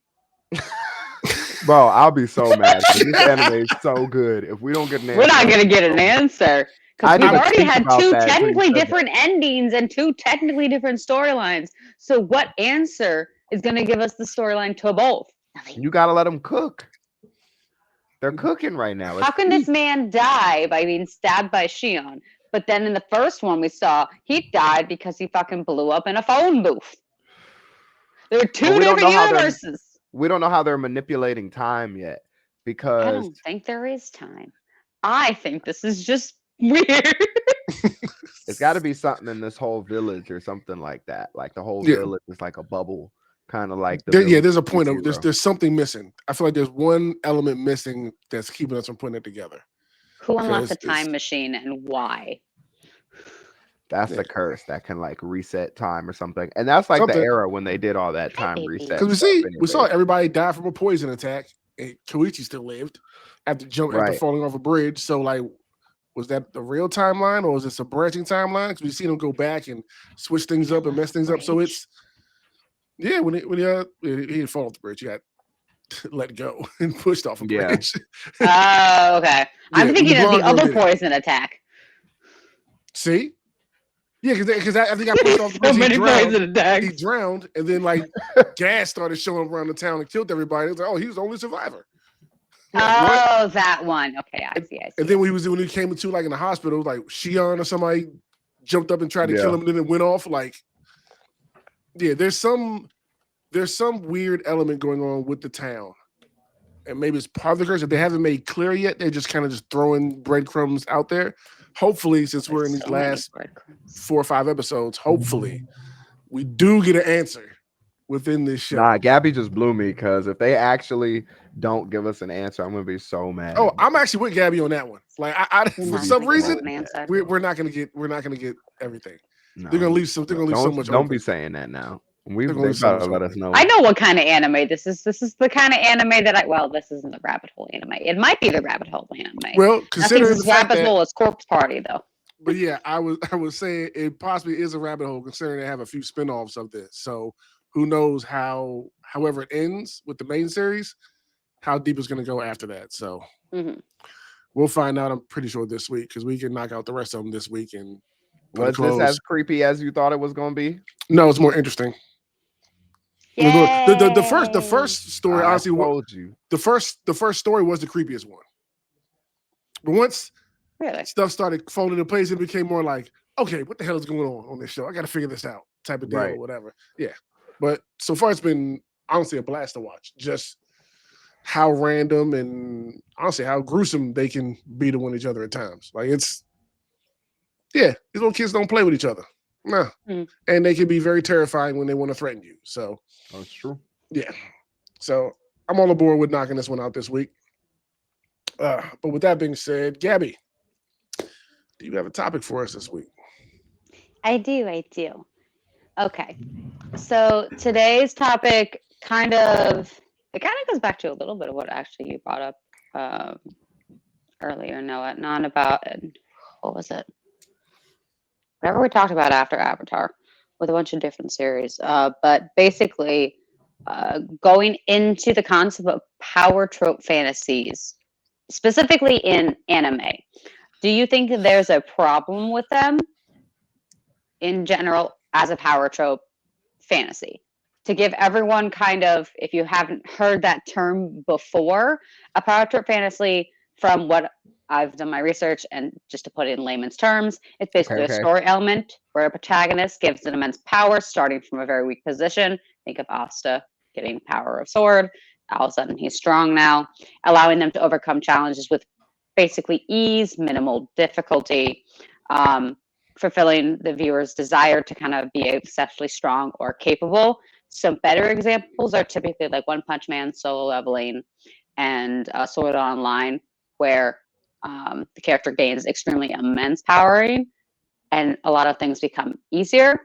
Bro, I'll be so mad because this anime is so good. If we don't get an answer, We're not going to get an answer. I Because didn't we've even already think had about two that until you technically said that. different endings and two technically different storylines. So what answer is going to give us the storyline to both? You gotta let them cook. They're cooking right now. How It's can this peak. man die by being stabbed by Shion? But then in the first one we saw, he died because he fucking blew up in a phone booth. There are two we don't different know how they're- universes. We don't know how they're manipulating time yet I because don't think there is time. I think this is just weird. it's got to be something in this whole village or something like that. Like the whole Yeah. village is like a bubble, kind of like the There's a village point of Zero. there's something missing. I feel like there's one element missing that's keeping us from putting it together. Who unlocked the Because time it's- machine and why? That's Yeah. the curse that can like reset time or something. And that's like Something. the era when they did all that time reset. Because stuff we saw anyway. everybody die from a poison attack, and Koichi still lived after Right. falling off a bridge. So like, was that the real timeline or was this a branching timeline? Because we seen him go back and switch things up and mess things up. So it's when he didn't fall off the bridge, he got let go and pushed off a Yeah. bridge. Oh, okay. I'm Yeah, thinking of the Blonde other did it. poison attack. See? Yeah, because I think I pushed off the bridge. So many He drowned. poison attacks. He drowned, and then like gas started showing up around the town and killed everybody. It was like, oh, he was the only survivor. Like, what? Oh, that one. Okay, I see. And then when he came into like in the hospital, like Shion or somebody jumped up and tried to Yeah. kill him, and then it went off. Like, yeah, there's some weird element going on with the town, and maybe it's part of the curse. If they haven't made clear yet, they're just kind of just throwing breadcrumbs out there. Hopefully, since we're in these So many last breadcrumbs. 4 or 5 episodes, hopefully we do get an answer within this show. Nah, Gabby just blew me because if they actually don't give us an answer, I'm gonna be so mad. Oh, I'm actually with Gabby on that one. Like, I We're for not some gonna get reason, an answer. we're not gonna get everything. No. They're gonna leave some. They're gonna leave so Don't, much. don't open. be saying that now. They're They gonna leave so better much let us open. know. I know what kind of anime this is. This is the kind of anime that this isn't the rabbit hole anime. It might be the rabbit hole anime. Well, Nothing's considering as the fact rabbit that, hole as Corpse Party, though. but yeah, I was saying it possibly is a rabbit hole considering they have a few spinoffs of this. So who knows however it ends with the main series, how deep it's gonna go after that. So Mhm. we'll find out. I'm pretty sure this week because we can knock out the rest of them this week and put a Was this close. as creepy as you thought it was gonna be? No, it's more interesting. The first story, I honestly, told you. the first story was the creepiest one. But once Really? stuff started falling into place, it became more like, okay, what the hell is going on this show? I got to figure this out, type of deal Right. or whatever. Yeah, but so far it's been honestly a blast to watch. Just how random and honestly how gruesome they can be to one each other at times. Like these little kids don't play with each other. No, and they can be very terrifying when they want to threaten you. So. That's true. Yeah. So I'm on the board with knocking this one out this week. But with that being said, Gabby, do you have a topic for us this week? I do. Okay. So today's topic kind of goes back to a little bit of what actually you brought up earlier, Noah. Not about what was it? Whatever we talked about after Avatar with a bunch of different series. But basically going into the concept of power trope fantasies, specifically in anime. Do you think that there's a problem with them in general as a power trope fantasy? to give everyone kind of, if you haven't heard that term before, a power trip fantasy, from what I've done my research and just to put it in layman's terms, it's basically a story element where a protagonist gives an immense power starting from a very weak position. Think of Asta getting power of sword. All of a sudden he's strong now, allowing them to overcome challenges with basically ease, minimal difficulty, fulfilling the viewer's desire to kind of be exceptionally strong or capable. Some better examples are typically like One Punch Man, Solo Leveling, and Sword Art Online, where the character gains extremely immense powering and a lot of things become easier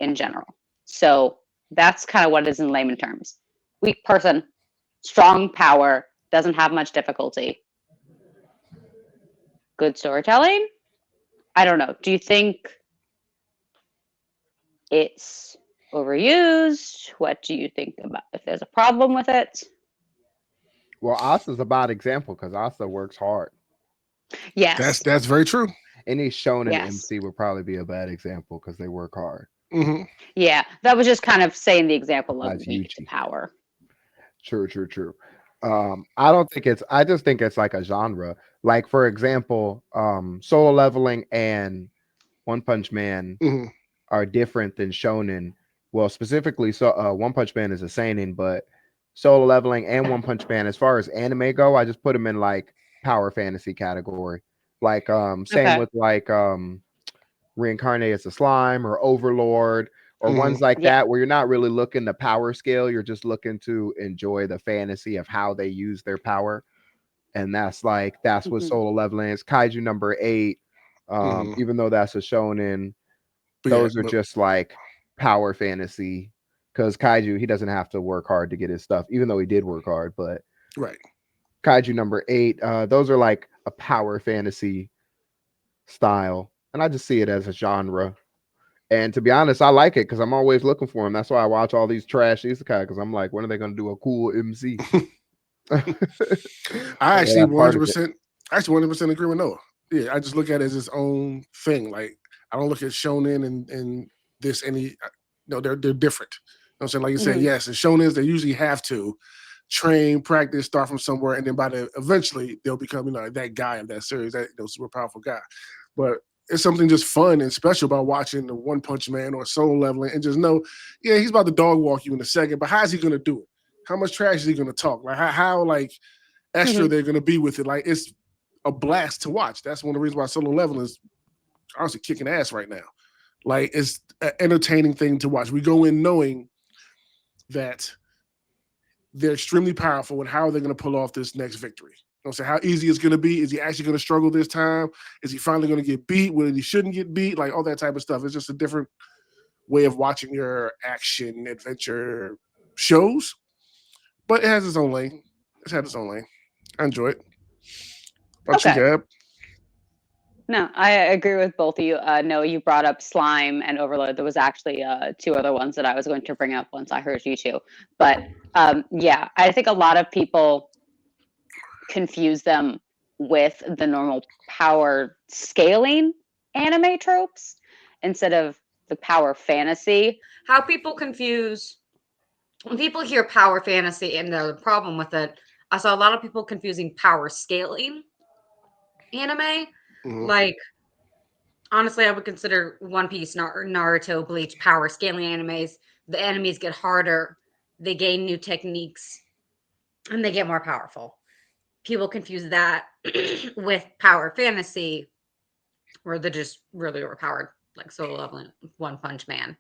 in general. So that's kind of what it is in layman terms. Weak person, strong power, doesn't have much difficulty. Good storytelling? I don't know. Do you think it's overused? What do you think about if there's a problem with it? Well, Asa's a bad example because Asa works hard. Yes. That's very true. Any shonen Yes. MC would probably be a bad example because they work hard. Mm-hmm. Yeah, that was just kind of saying the example of That's weak Yuji. power. True. I don't think I just think it's like a genre. Like, for example, Solo Leveling and One Punch Man Mhm. are different than shonen. Well, specifically, One Punch Man is a seinen, but Solo Leveling and One Punch Man, as far as anime go, I just put them in like power fantasy category. Like, same Okay. with like Reincarnate as a Slime or Overlord or ones like Yeah. that, where you're not really looking to power scale, you're just looking to enjoy the fantasy of how they use their power. And that's what Mhm. Solo Leveling is. Kaiju number 8, even though that's a shonen, But those yeah, are just like power fantasy, because Kaiju, he doesn't have to work hard to get his stuff, even though he did work hard. But right. Kaiju number 8, those are like a power fantasy style, and I just see it as a genre. And to be honest, I like it because I'm always looking for them. That's why I watch all these trash isekai, because I'm like, when are they going to do a cool MC? I actually that's part of 100% agree with Noah. Yeah, I just look at it as its own thing. Like, I don't look at shonen and this any. No, they're different. You know what I'm saying? Like you said, Mhm. yes, and shonens, they usually have to train, practice, start from somewhere, and then eventually they'll become that guy of that series, that super powerful guy. But it's something just fun and special about watching the One Punch Man or Solo Leveling and just know, yeah, he's about to dog walk you in a second, but how's he gonna do it? How much trash is he gonna talk? Like how like extra they're gonna be with it? Like, it's a blast to watch. That's one of the reasons why Solo Leveling is honestly kicking ass right now. Like, it's an entertaining thing to watch. We go in knowing that they're extremely powerful, and how they're going to pull off this next victory. You know, so how easy it's going to be. Is he actually going to struggle this time? Is he finally going to get beat when he shouldn't get beat? Like, all that type of stuff. It's just a different way of watching your action adventure shows, but it has its own lane. It's had its own lane. I enjoy it. About you, Okay. Gab? No, I agree with both of you. No, you brought up Slime and Overload. There was actually 2 other ones that I was going to bring up once I heard you two. But yeah, I think a lot of people confuse them with the normal power scaling anime tropes instead of the power fantasy. How people confuse when people hear power fantasy and the problem with it, I saw a lot of people confusing power scaling anime. Mhm. Like, honestly, I would consider One Piece, Naruto, Bleach power scaling animes. The enemies get harder, they gain new techniques, and they get more powerful. People confuse that with power fantasy, where they're just really overpowered, like Solo Leveling, One Punch Man.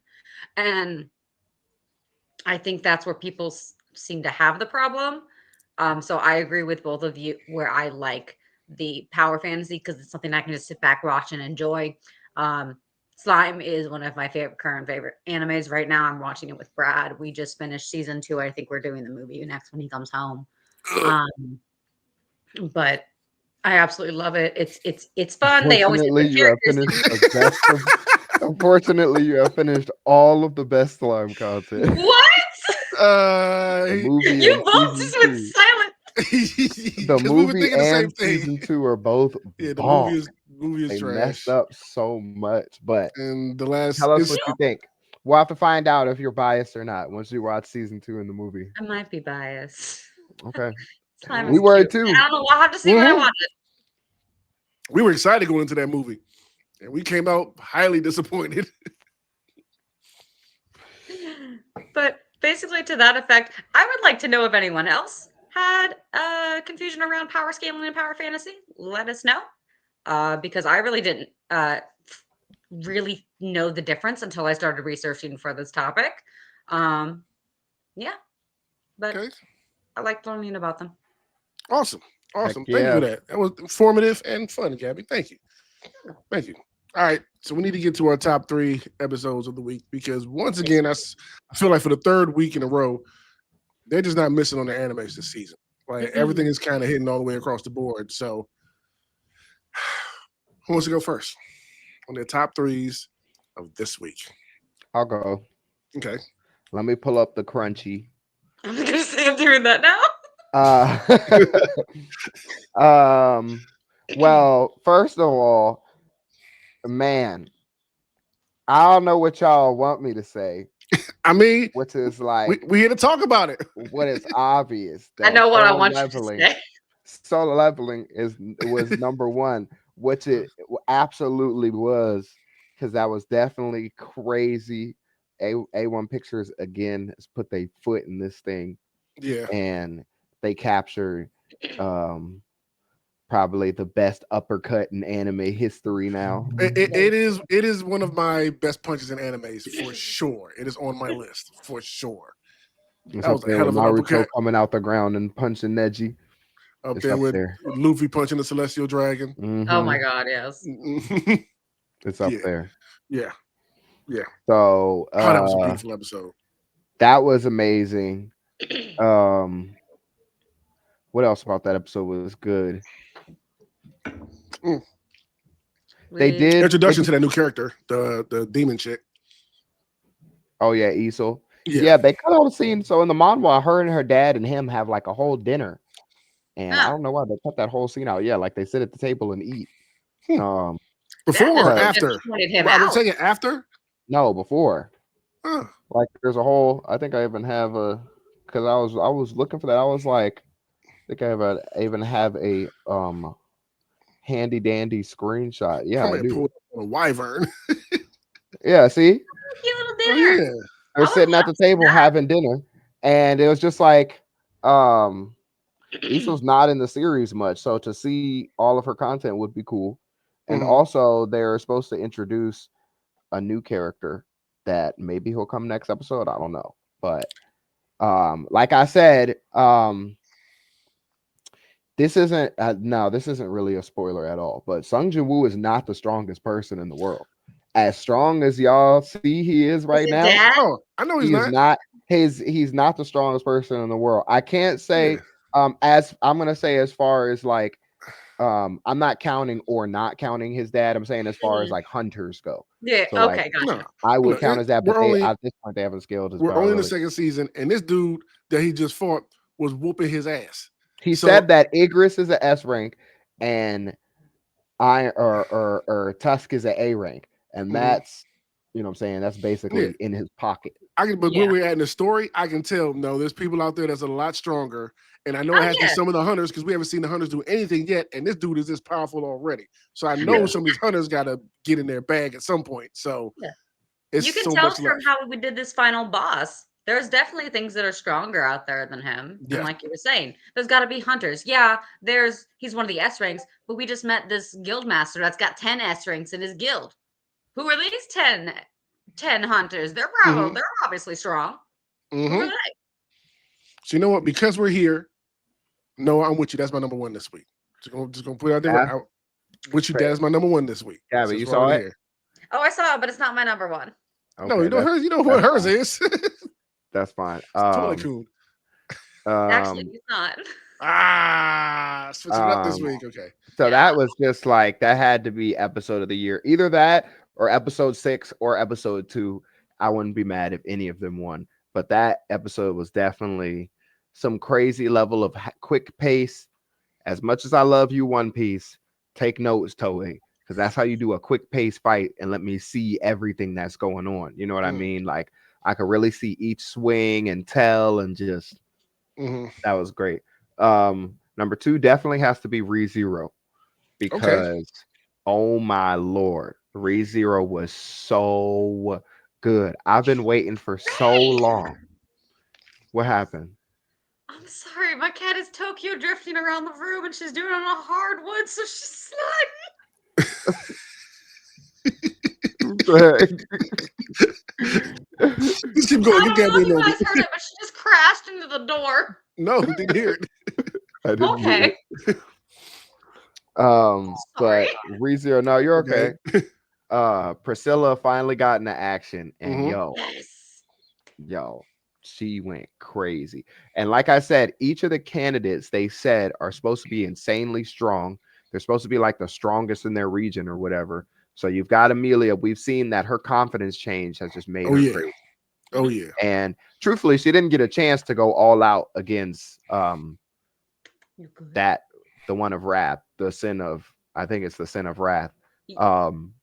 And I think that's where people seem to have the problem. So I agree with both of you, where I like the power fantasy because it's something I can just sit back, watch, and enjoy. Slime is one of my current favorite animes right now. I'm watching it with Brad. We just finished season 2. I think we're doing the movie next when he comes home. But I absolutely love it. It's fun. They always Unfortunately, you have finished Unfortunately, you have finished all of the best Slime content. What? The movie You and both season just went 2. silent. The movie and season 2 are both Yeah, the bomb. movie is They trash. messed up so much, but And the last tell us what you think. We'll have to find out if you're biased or not once you watch season 2 in the movie. I might be biased. Okay. Slime We is were cute. too. I don't know. I'll have to see when I Mhm. watch it. We were excited going into that movie, and we came out highly disappointed. But basically, to that effect, I would like to know if anyone else had confusion around power scaling and power fantasy. Let us know, because I really didn't really know the difference until I started researching for this topic. Yeah, but Okay, I liked learning about them. awesome. Thank you yeah. for that. That was informative and fun, Gabby. Thank you. Thank you. All right, so we need to get to our top 3 episodes of the week because once again, I feel like for the 3rd week in a row, they're just not missing on the animes this season. Like everything is kind of hitting all the way across the board. So, who wants to go first on their top 3s of this week? I'll go. Okay. Let me pull up the crunchy. I'm gonna say I'm doing that now. Well, first of all, man, I don't know what y'all want me to say, I mean, which is like we here to talk about it. what is obvious. I know what I Solo want Leveling, you to say. Solo Leveling was number 1, which it absolutely was, because that was definitely crazy. A1 Pictures again has put their foot in this thing. Yeah. And they captured probably the best uppercut in anime history now. It is one of my best punches in animes for sure. It is on my list for sure. It's That up was a there hell with of an Naruto uppercut. coming out the ground and punching Neji. Up It's there up with there. Luffy punching the Celestial Dragon. Oh my god, yes. It's up Yeah. there. Yeah. So Oh, that was a beautiful episode. that was amazing. What else about that episode was good? They did Introduction to that new character, the demon chick. Oh yeah, Isol. Yeah. Yeah, they cut out a scene. So in the manhwa, her and her dad and him have like a whole dinner. And I don't know why they cut that whole scene out. Yeah, like they sit at the table and eat. Before or after? I was saying after? No, before. Huh. Like there's a whole. I think I even have a, because I was looking for that. I was like, I think I even have a handy dandy screenshot. Yeah, I do. Pulled a wyvern. Yeah, see, Cute little Oh, dinner. yeah. they're sitting at the table having dinner, and it was just like, Isol's not in the series much, so to see all of her content would be cool. And also, they're supposed to introduce a new character that maybe he'll come next episode. I don't know, but like I said, this isn't this isn't really a spoiler at all. But Sung Jin Woo is not the strongest person in the world. As strong as y'all see he is right now, oh, I know he's not. He's not the strongest person in the world. I can't say as I'm gonna say as far as like I'm not counting or not counting his dad. I'm saying as far as like hunters go. Yeah. So, like, Okay. Gotcha. I would count as that, but only, at this point they haven't scaled his. We're only in the second season, and this dude that he just fought was whooping his ass. He said that Igris is an S rank, and or Tusk is an A rank, and that's, you know what I'm saying, that's basically in his pocket. But where we're at in the story, I can tell there's people out there that's a lot stronger. And I know it has to be some of the hunters because we haven't seen the hunters do anything yet. And this dude is this powerful already. So I know some of these hunters got to get in their bag at some point. So it's you can so tell much from left. how we did this final boss. There's definitely things that are stronger out there than him. And like you were saying, there's got to be hunters. Yeah, he's one of the S ranks, but we just met this guild master that's got 10 S ranks in his guild. Who are these 10 hunters? They're obviously strong. Who are they? So you know what? Because we're here, no, I'm with you. That's my number 1 this week. Just gonna put it out there. Yeah. With you, Dad is my number 1 this week. Yeah, but you saw it. Oh, I saw it, but it's not my number 1. Okay, no, you know hers. You know what hers is. That's fine. Actually, he's not. Switching up this week. Okay. So that was just like, that had to be episode of the year. Either that or episode 6 or episode 2. I wouldn't be mad if any of them won. But that episode was definitely some crazy level of quick pace. As much as I love you, One Piece, take notes, Toei, because that's how you do a quick pace fight and let me see everything that's going on. You know what I mean? Like I could really see each swing and tell and just that was great. Number 2 definitely has to be ReZero because oh my lord, ReZero was so good. I've been waiting for so long. What happened? I'm sorry, my cat is Tokyo drifting around the room and she's doing it on a hardwood, so she's sliding. Just keep going. I You don't can't know be if you no. guys heard it, but she just crashed into the door. No, didn't hear it. I didn't hear Okay. it. But ReZero, no, you're okay. Priscilla finally got into action, and Yes. yo, she went crazy. And like I said, each of the candidates they said are supposed to be insanely strong. They're supposed to be like the strongest in their region or whatever. So you've got Amelia. We've seen that her confidence change has just made her crazy. Oh yeah. And truthfully, she didn't get a chance to go all out against the one of wrath, the sin of, I think it's the sin of wrath.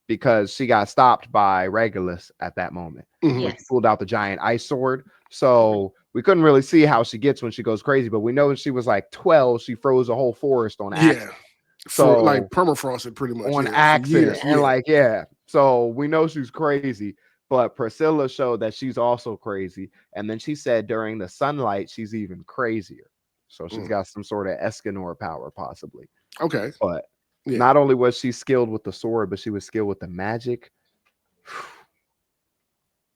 Because she got stopped by Regulus at that moment. Yes. She pulled out the giant ice sword. So we couldn't really see how she gets when she goes crazy, but we know when she was like 12, she froze a whole forest on accident. So like permafrosted pretty much on accident. And so we know she's crazy, but Priscilla showed that she's also crazy. And then she said during the sunlight, she's even crazier. So she's got some sort of Escanor power, possibly. Okay. But not only was she skilled with the sword, but she was skilled with the magic.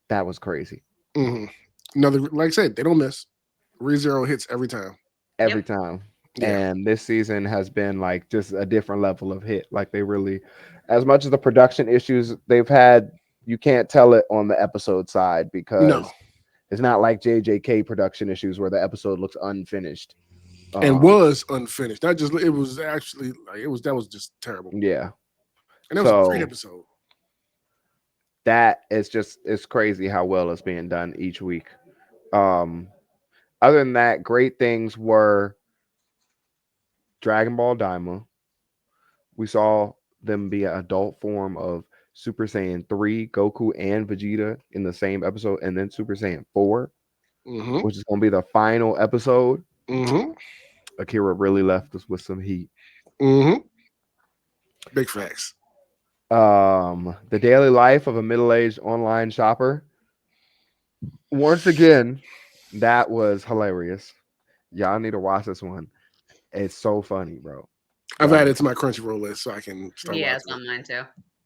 That was crazy. Another, like I said, they don't miss. ReZero hits every time. Every time. And this season has been like just a different level of hit. Like they really, as much as the production issues they've had, you can't tell it on the episode side because it's not like JJK production issues where the episode looks unfinished. And was unfinished. Not just, it was actually like that was just terrible. Yeah. And that was a great episode. That is just, it's crazy how well it's being done each week. Other than that, great things were Dragon Ball Daima. We saw them be an adult form of Super Saiyan 3, Goku and Vegeta in the same episode, and then Super Saiyan 4, which is going to be the final episode. Akira really left us with some heat. Big facts. The daily life of a middle-aged online shopper. Once again, that was hilarious. Y'all need to watch this one. It's so funny, bro. I've added it to my Crunchyroll list so I can start watching. Yeah, it's on mine too.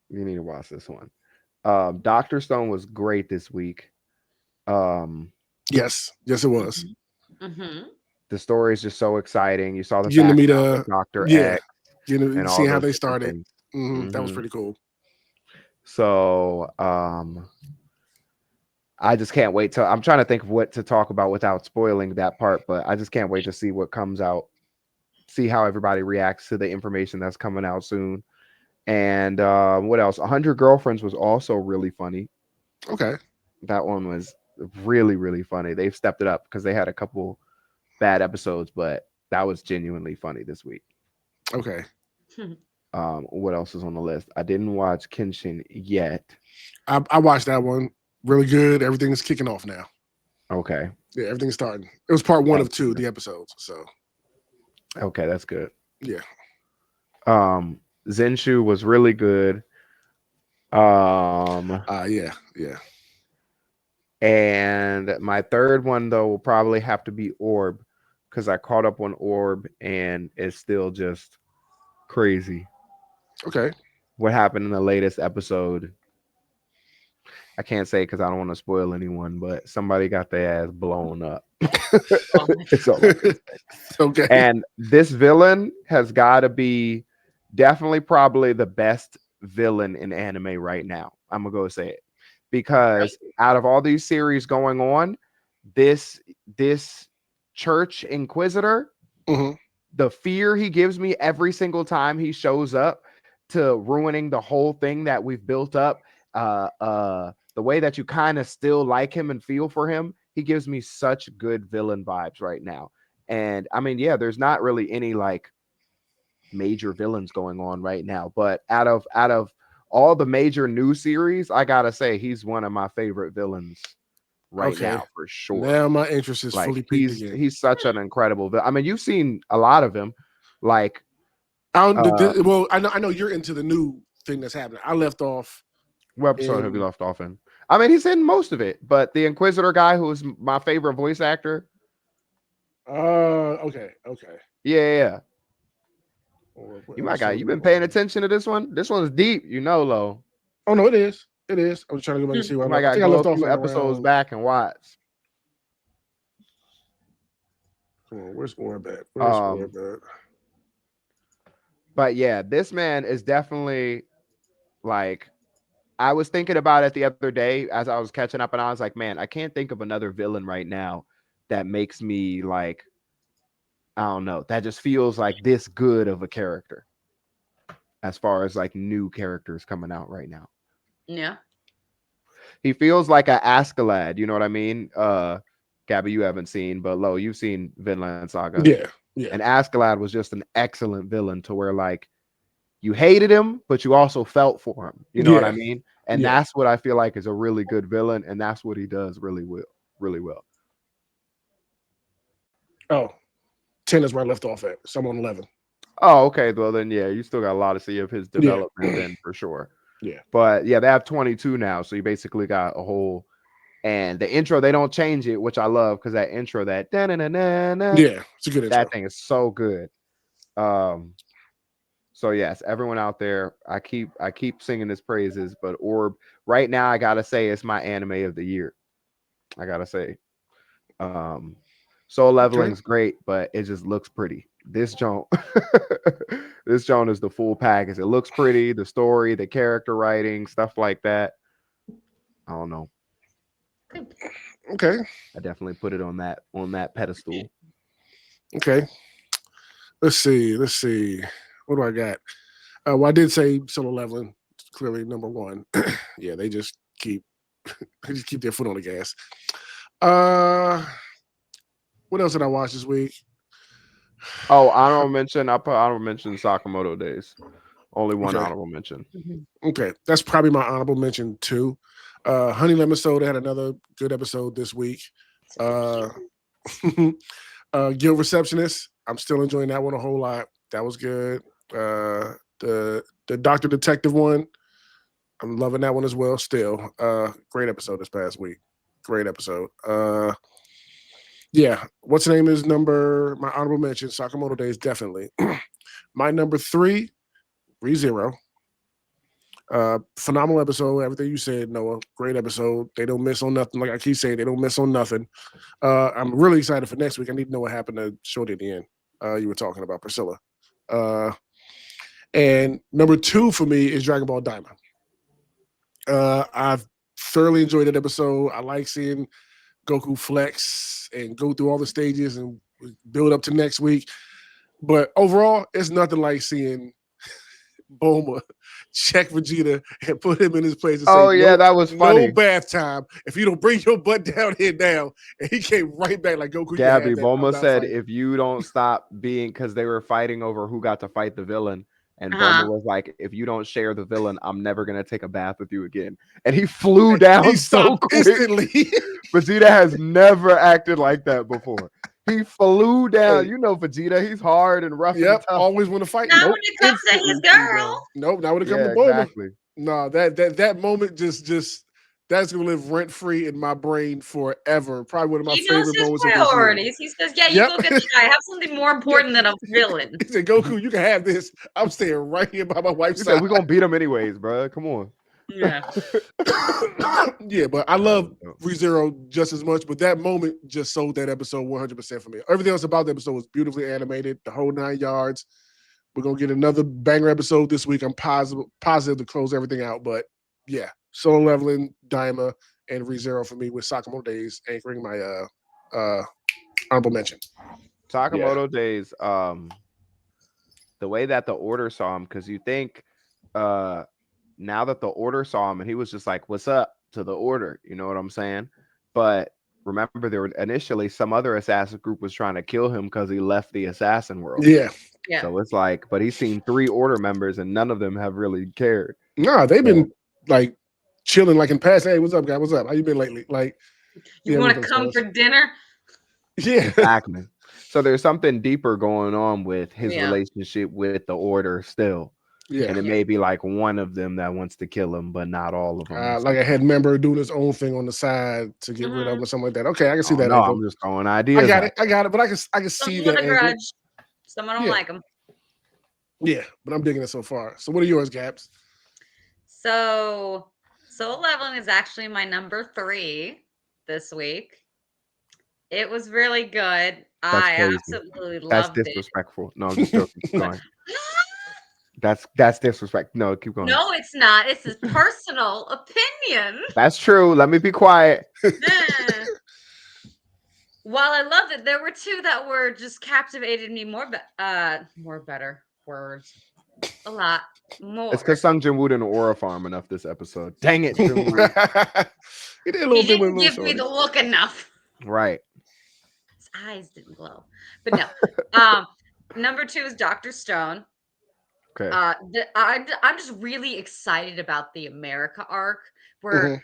You need to watch this one. Dr. Stone was great this week. Yes, it was. The story is just so exciting. You saw the getting to meet Dr. X. And seeing how they started. That was pretty cool. So I just can't wait I'm trying to think of what to talk about without spoiling that part, but I just can't wait to see what comes out, see how everybody reacts to the information that's coming out soon. And what else? 100 Girlfriends was also really funny. Okay. That one was really, really funny. They've stepped it up because they had a couple bad episodes, but that was genuinely funny this week. Okay. What else is on the list? I didn't watch Kenshin yet. I watched that one. Really good. Everything's kicking off now. Okay. Yeah, everything's starting. It was part 1 of 2, the episodes. So. Okay, that's good. Yeah. Zenshu was really good. Yeah. And my third one though will probably have to be Orb, because I caught up on Orb and it's still just crazy. Okay. What happened in the latest episode? I can't say because I don't want to spoil anyone, but somebody got their ass blown up. It's all I can say. Okay. And this villain has got to be definitely probably the best villain in anime right now. I'm gonna go say it, because out of all these series going on, this Church Inquisitor, the fear he gives me every single time he shows up to ruining the whole thing that we've built up, the way that you kind of still like him and feel for him, he gives me such good villain vibes right now. And I mean, yeah, there's not really any like major villains going on right now. But out of all the major new series, I gotta say he's one of my favorite villains right now for sure. Now my interest is like fully peaked again. he's such an incredible villain. I mean, you've seen a lot of him. Like, well, I know you're into the new thing that's happening. I left off. what episode have you left off in? I mean, he's in most of it, but the Inquisitor guy, who's my favorite voice actor. Okay. Yeah. What You've been paying attention to this one. This one's deep, Lo. Oh no, it is. It is. I'm trying to go back and see what I think I left off a few episodes back and watch. Come on, where's Orbit? But yeah, this man is definitely like, I was thinking about it the other day as I was catching up, and I was like, man, I can't think of another villain right now that makes me like, I don't know, that just feels like this good of a character as far as like new characters coming out right now. Yeah. He feels like a Askeladd, you know what I mean? Gabby, you haven't seen, but Lo, you've seen Vinland Saga. Yeah. And Askeladd was just an excellent villain to where like you hated him, but you also felt for him. You know what I mean? And that's what I feel like is a really good villain, and that's what he does really well. Oh, 10 is where I left off at. So I'm on 11. Oh, okay. Well, then, yeah, you still got a lot to see of his development then for sure. Yeah. But yeah, they have 22 now. So you basically got a whole, and the intro, they don't change it, which I love because that intro, that yeah, it's a good intro. That thing is so good. So yes, everyone out there, I keep singing his praises, but Orb right now, I gotta say it's my anime of the year. I gotta say, Soul Leveling's great, but it just looks pretty. This joint, this joint is the full package. It looks pretty, the story, the character writing, stuff like that. I don't know. Okay. I definitely put it on that pedestal. Okay. Let's see. What do I got? Well, I did say Solo Leveling, clearly number one. Yeah, they just keep their foot on the gas. What else did I watch this week? Oh, honorable mention. I put honorable mention Sakamoto Days. Only one honorable mention. Okay, that's probably my honorable mention too. Honey Lemon Soda had another good episode this week. Guild Receptionist, I'm still enjoying that one a whole lot. That was good. The Doctor Detective one, I'm loving that one as well. Still, great episode this past week. Great episode. Yeah, what's the name is my honorable mention, Sakamoto Days, definitely. My number 3, ReZero. Phenomenal episode. Everything you said, Noah. Great episode. They don't miss on nothing. Like I keep saying, they don't miss on nothing. I'm really excited for next week. I need to know what happened to Shorty at the end. You were talking about Priscilla. And number 2 for me is Dragon Ball Daima. I've thoroughly enjoyed that episode. I like seeing Goku flex and go through all the stages and build up to next week. But overall, it's nothing like seeing Bulma check Vegeta and put him in his place and say, that was funny. No bath time. If you don't bring your butt down here now. And he came right back like Goku. Gabby, Bulma said, if you don't stop being, because they were fighting over who got to fight the villain. And Bulma was like, if you don't share the villain, I'm never going to take a bath with you again. And he flew down so quick. Instantly. Vegeta has never acted like that before. He flew down. You know Vegeta, he's hard and rough. Yep, always want to fight. Not when it comes to his girl. Nope, not when it comes to Bulma. Exactly. No, that moment just that's gonna live rent free in my brain forever. Probably one of my favorite moments. Priorities. He says, "Yeah, you go get the guy. I have something more important than a villain." He said, "Goku, you can have this. I'm staying right here by my wife's side. We're gonna beat him anyways, bro. Come on." Yeah. Yeah, but I love ReZero just as much. But that moment just sold that episode 100% for me. Everything else about the episode was beautifully animated, the whole 9 yards. We're gonna get another banger episode this week. I'm positive to close everything out. But yeah, Solo Leveling, Daima, and ReZero for me with Sakamoto Days anchoring my honorable mention. Sakamoto Days, the way that the Order saw him, because you think now that the Order saw him and he was just like, "What's up?" to the Order, you know what I'm saying? But remember, there were initially some other assassin group was trying to kill him because he left the assassin world. Yeah. Yeah. So it's like, but he's seen 3 order members and none of them have really cared. Nah, they've been like chilling, like in past. Hey, what's up, guy? What's up? How you been lately? Like, You yeah, want with to come themselves. for dinner? Yeah. Exactly. So there's something deeper going on with his Yeah. relationship with the order still. Yeah. And it Yeah. may be like one of them that wants to kill him, but not all of them. Like a head member doing his own thing on the side to get rid of him or something like that. Okay, I can see that No, angle. I'm just throwing ideas. I got it, but I can see Someone that a angle. grudge. Someone don't Yeah. like him. Yeah, but I'm digging it so far. So what are yours, Gaps? So Soul Leveling is actually my number 3 this week. It was really good. I crazy. absolutely That's loved it. disrespectful. No, I'm just joking. Keep going. That's disrespect. No, keep going. No, it's not. It's his personal opinion. That's true. Let me be quiet. While I loved it, there were 2 that were just captivated me more better words. A lot more. It's because Sung Jin Woo didn't aura farm enough this episode. Dang it, Jin Woo. He did a little He bit with didn't give me the look enough. Right. His eyes didn't glow. But no. Number 2 is Dr. Stone. Okay. I'm just really excited about the America arc. We're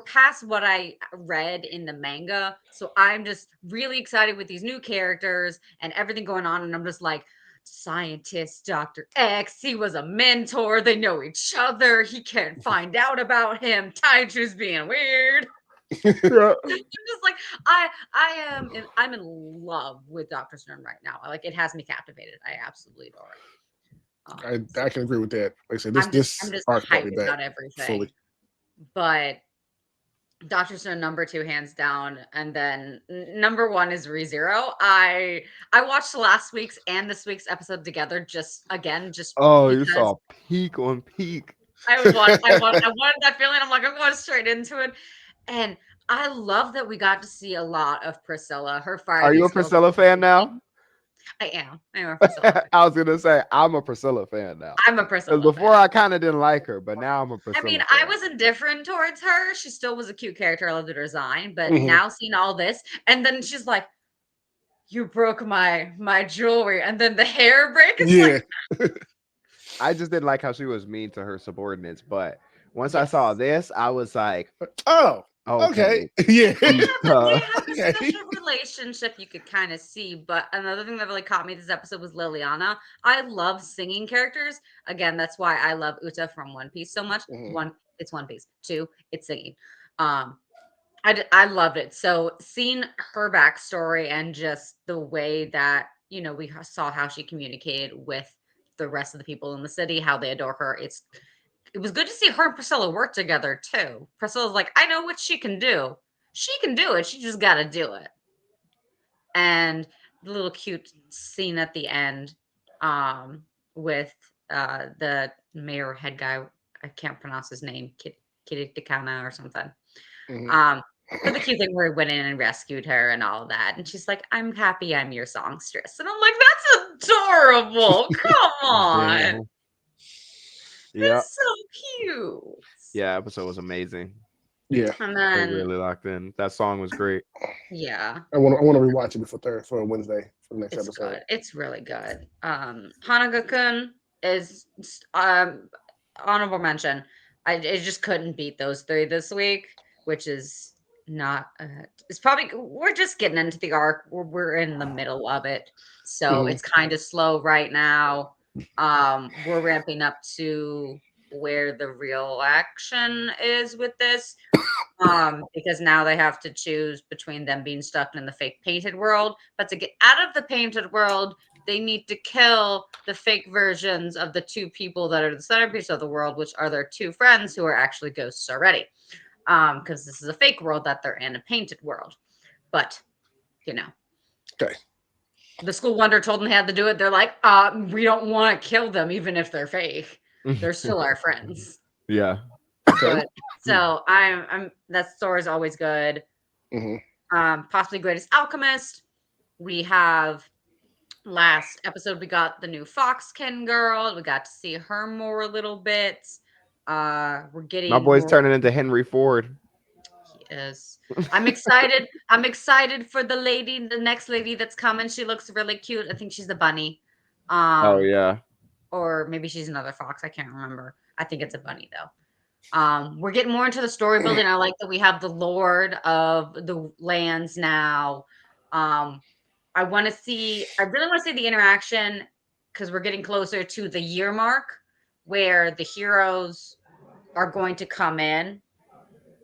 past what I read in the manga, so I'm just really excited with these new characters and everything going on. And I'm just like, scientist Dr. X, he was a mentor. They know each other. He can't find out about him. Taichu's being weird. I'm just like, I'm in love with Dr. Stone right now. Like, it has me captivated. I absolutely adore it. I can agree with that. Like I said, I'm this just arc brought me hyped back about everything. fully. But Dr. Stone number 2 hands down, and then number 1 is ReZero. I watched last week's and this week's episode together just Oh, you saw peak on peak. I wanted that feeling. I'm like, I'm going straight into it. And I love that we got to see a lot of Priscilla. Her fire. Are you a Priscilla fan now? I am. I'm a Priscilla fan. I was gonna say I'm a Priscilla fan now. I'm a Priscilla. Before fan. I kind of didn't like her, but now I'm a Priscilla. I mean, fan. I was indifferent towards her. She still was a cute character. I loved her design, but now seeing all this, and then she's like, "You broke my jewelry," and then the hair break. It's like, I just didn't like how she was mean to her subordinates, but once I saw this, I was like, "Oh, okay. Yeah." They have a special relationship you could kind of see. But another thing that really caught me this episode was Liliana. I love singing characters. Again, that's why I love Uta from One Piece so much. It's One Piece. 2, it's singing. I loved it. So seeing her backstory and just the way that, we saw how she communicated with the rest of the people in the city, how they adore her. It was good to see her and Priscilla work together too. Priscilla's like, I know what she can do. She can do it. She just got to do it. And the little cute scene at the end with the mayor head guy. I can't pronounce his name. Kiritikana or something. For the cute thing where he went in and rescued her and all of that. And she's like, I'm happy I'm your songstress. And I'm like, that's adorable. Come on. Yeah. That's so cute. Yeah, episode was amazing. Yeah. And I then really locked in. That song was great. Yeah. I want to rewatch it for Wednesday for the next It's episode. good. It's really good. Hanaga-kun is honorable mention. It just couldn't beat those 3 this week, which is not it's probably, we're just getting into the arc. We're in the middle of it, so it's kind of slow right now. We're ramping up to where the real action is with this, because now they have to choose between them being stuck in the fake painted world, but to get out of the painted world, they need to kill the fake versions of the 2 people that are the centerpiece of the world, which are their 2 friends who are actually ghosts already. Because this is a fake world that they're in, a painted world. But, Okay. The school wonder told them they had to do it. They're like, we don't want to kill them, even if they're fake. They're still our friends. Yeah. Okay. So that story is always good. Possibly Greatest Alchemist. We have last episode, we got the new Foxkin girl. We got to see her more little bits. We're getting my boy's turning into Henry Ford. He is. I'm excited. I'm excited for the next lady that's coming. She looks really cute. I think she's the bunny. Oh yeah. Or maybe she's another fox. I can't remember. I think it's a bunny though. We're getting more into the story building. I like that we have the Lord of the Lands now. I really want to see the interaction because we're getting closer to the year mark where the heroes are going to come in,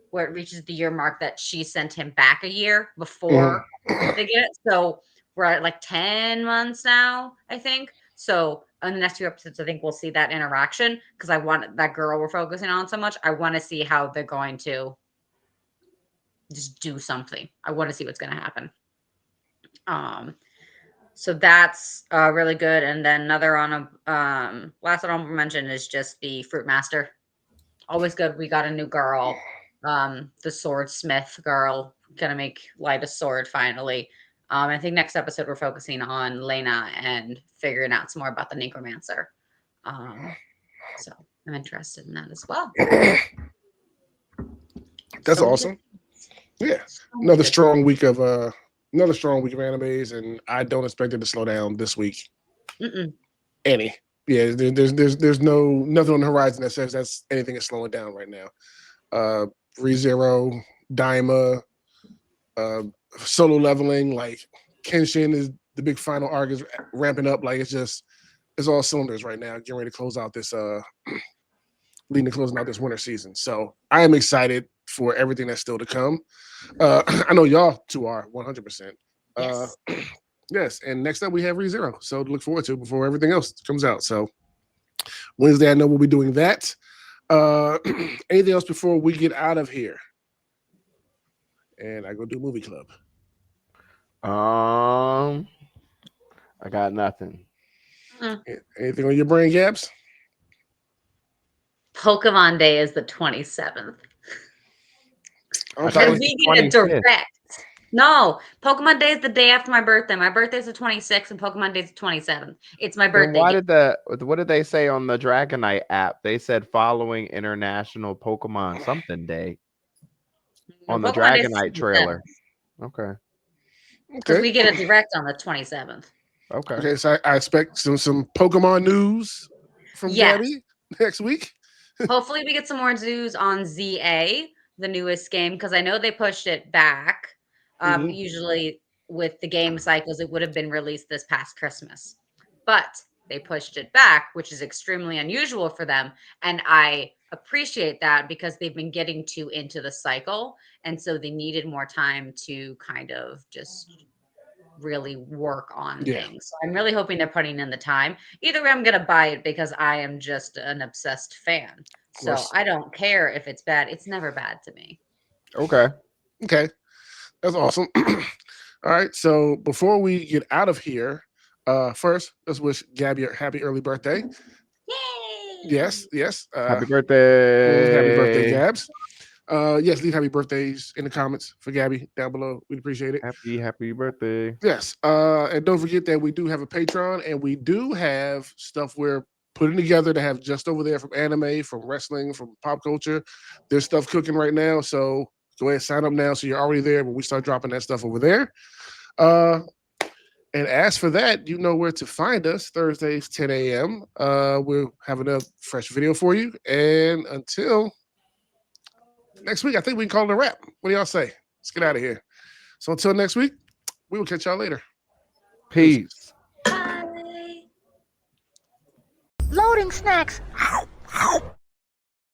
where it reaches the year mark that she sent him back a year before they get it. So we're at like 10 months now, I think. So in the next few episodes, I think we'll see that interaction because I want that girl we're focusing on so much. I want to see how they're going to just do something. I want to see what's going to happen. So that's really good. And then another on a last honorable mention is just the Fruit Master. Always good. We got a new girl, the swordsmith girl, gonna make Light a sword finally. I think next episode we're focusing on Lena and figuring out some more about the necromancer. So I'm interested in that as well. That's awesome. Yeah, another strong week of animes, and I don't expect it to slow down this week. Any. Yeah, there's nothing on the horizon that says that's anything is slowing down right now. ReZero, Daima, solo leveling, like Kenshin is the big final arc is ramping up. Like it's all cylinders right now, getting ready to close out this leading to closing out this winter season. So I am excited for everything that's still to come. I know y'all two are 100%. Yes. Yes, and next up we have ReZero, so to look forward to before everything else comes out. So Wednesday, I know we'll be doing that. Anything else before we get out of here? And I go do movie club. I got nothing. Anything on your brain, Gabs? Pokemon Day is the 27th. Okay. And we get a direct. No, Pokemon Day is the day after my birthday. My birthday is the 26th, and Pokemon Day is the 27th. It's my birthday. What did they say on the Dragonite app? They said following International Pokemon something day on the Dragonite trailer. Okay. Because we get a direct on the 27th. Okay, so I expect some Pokemon news from Gabby next week. Hopefully we get some more news on ZA, the newest game, because I know they pushed it back. Usually with the game cycles, it would have been released this past Christmas, but they pushed it back, which is extremely unusual for them. And I appreciate that because they've been getting too into the cycle. And so they needed more time to kind of just really work on things. So I'm really hoping they're putting in the time. Either way, I'm going to buy it because I am just an obsessed fan. So I don't care if it's bad. It's never bad to me. Okay. That's awesome. All right. So before we get out of here, first, let's wish Gabby a happy early birthday. Yay! Yes. Happy birthday. Happy birthday, Gabs. Yes, leave happy birthdays in the comments for Gabby down below. We'd appreciate it. Happy birthday. Yes. And don't forget that we do have a Patreon, and we do have stuff we're putting together to have just over there from anime, from wrestling, from pop culture. There's stuff cooking right now. So go ahead and sign up now so you're already there when we start dropping that stuff over there. And as for that, you know where to find us. Thursdays, 10 a.m. We'll have another fresh video for you. And until next week, I think we can call it a wrap. What do y'all say? Let's get out of here. So until next week, we will catch y'all later. Peace. Bye. Loading snacks.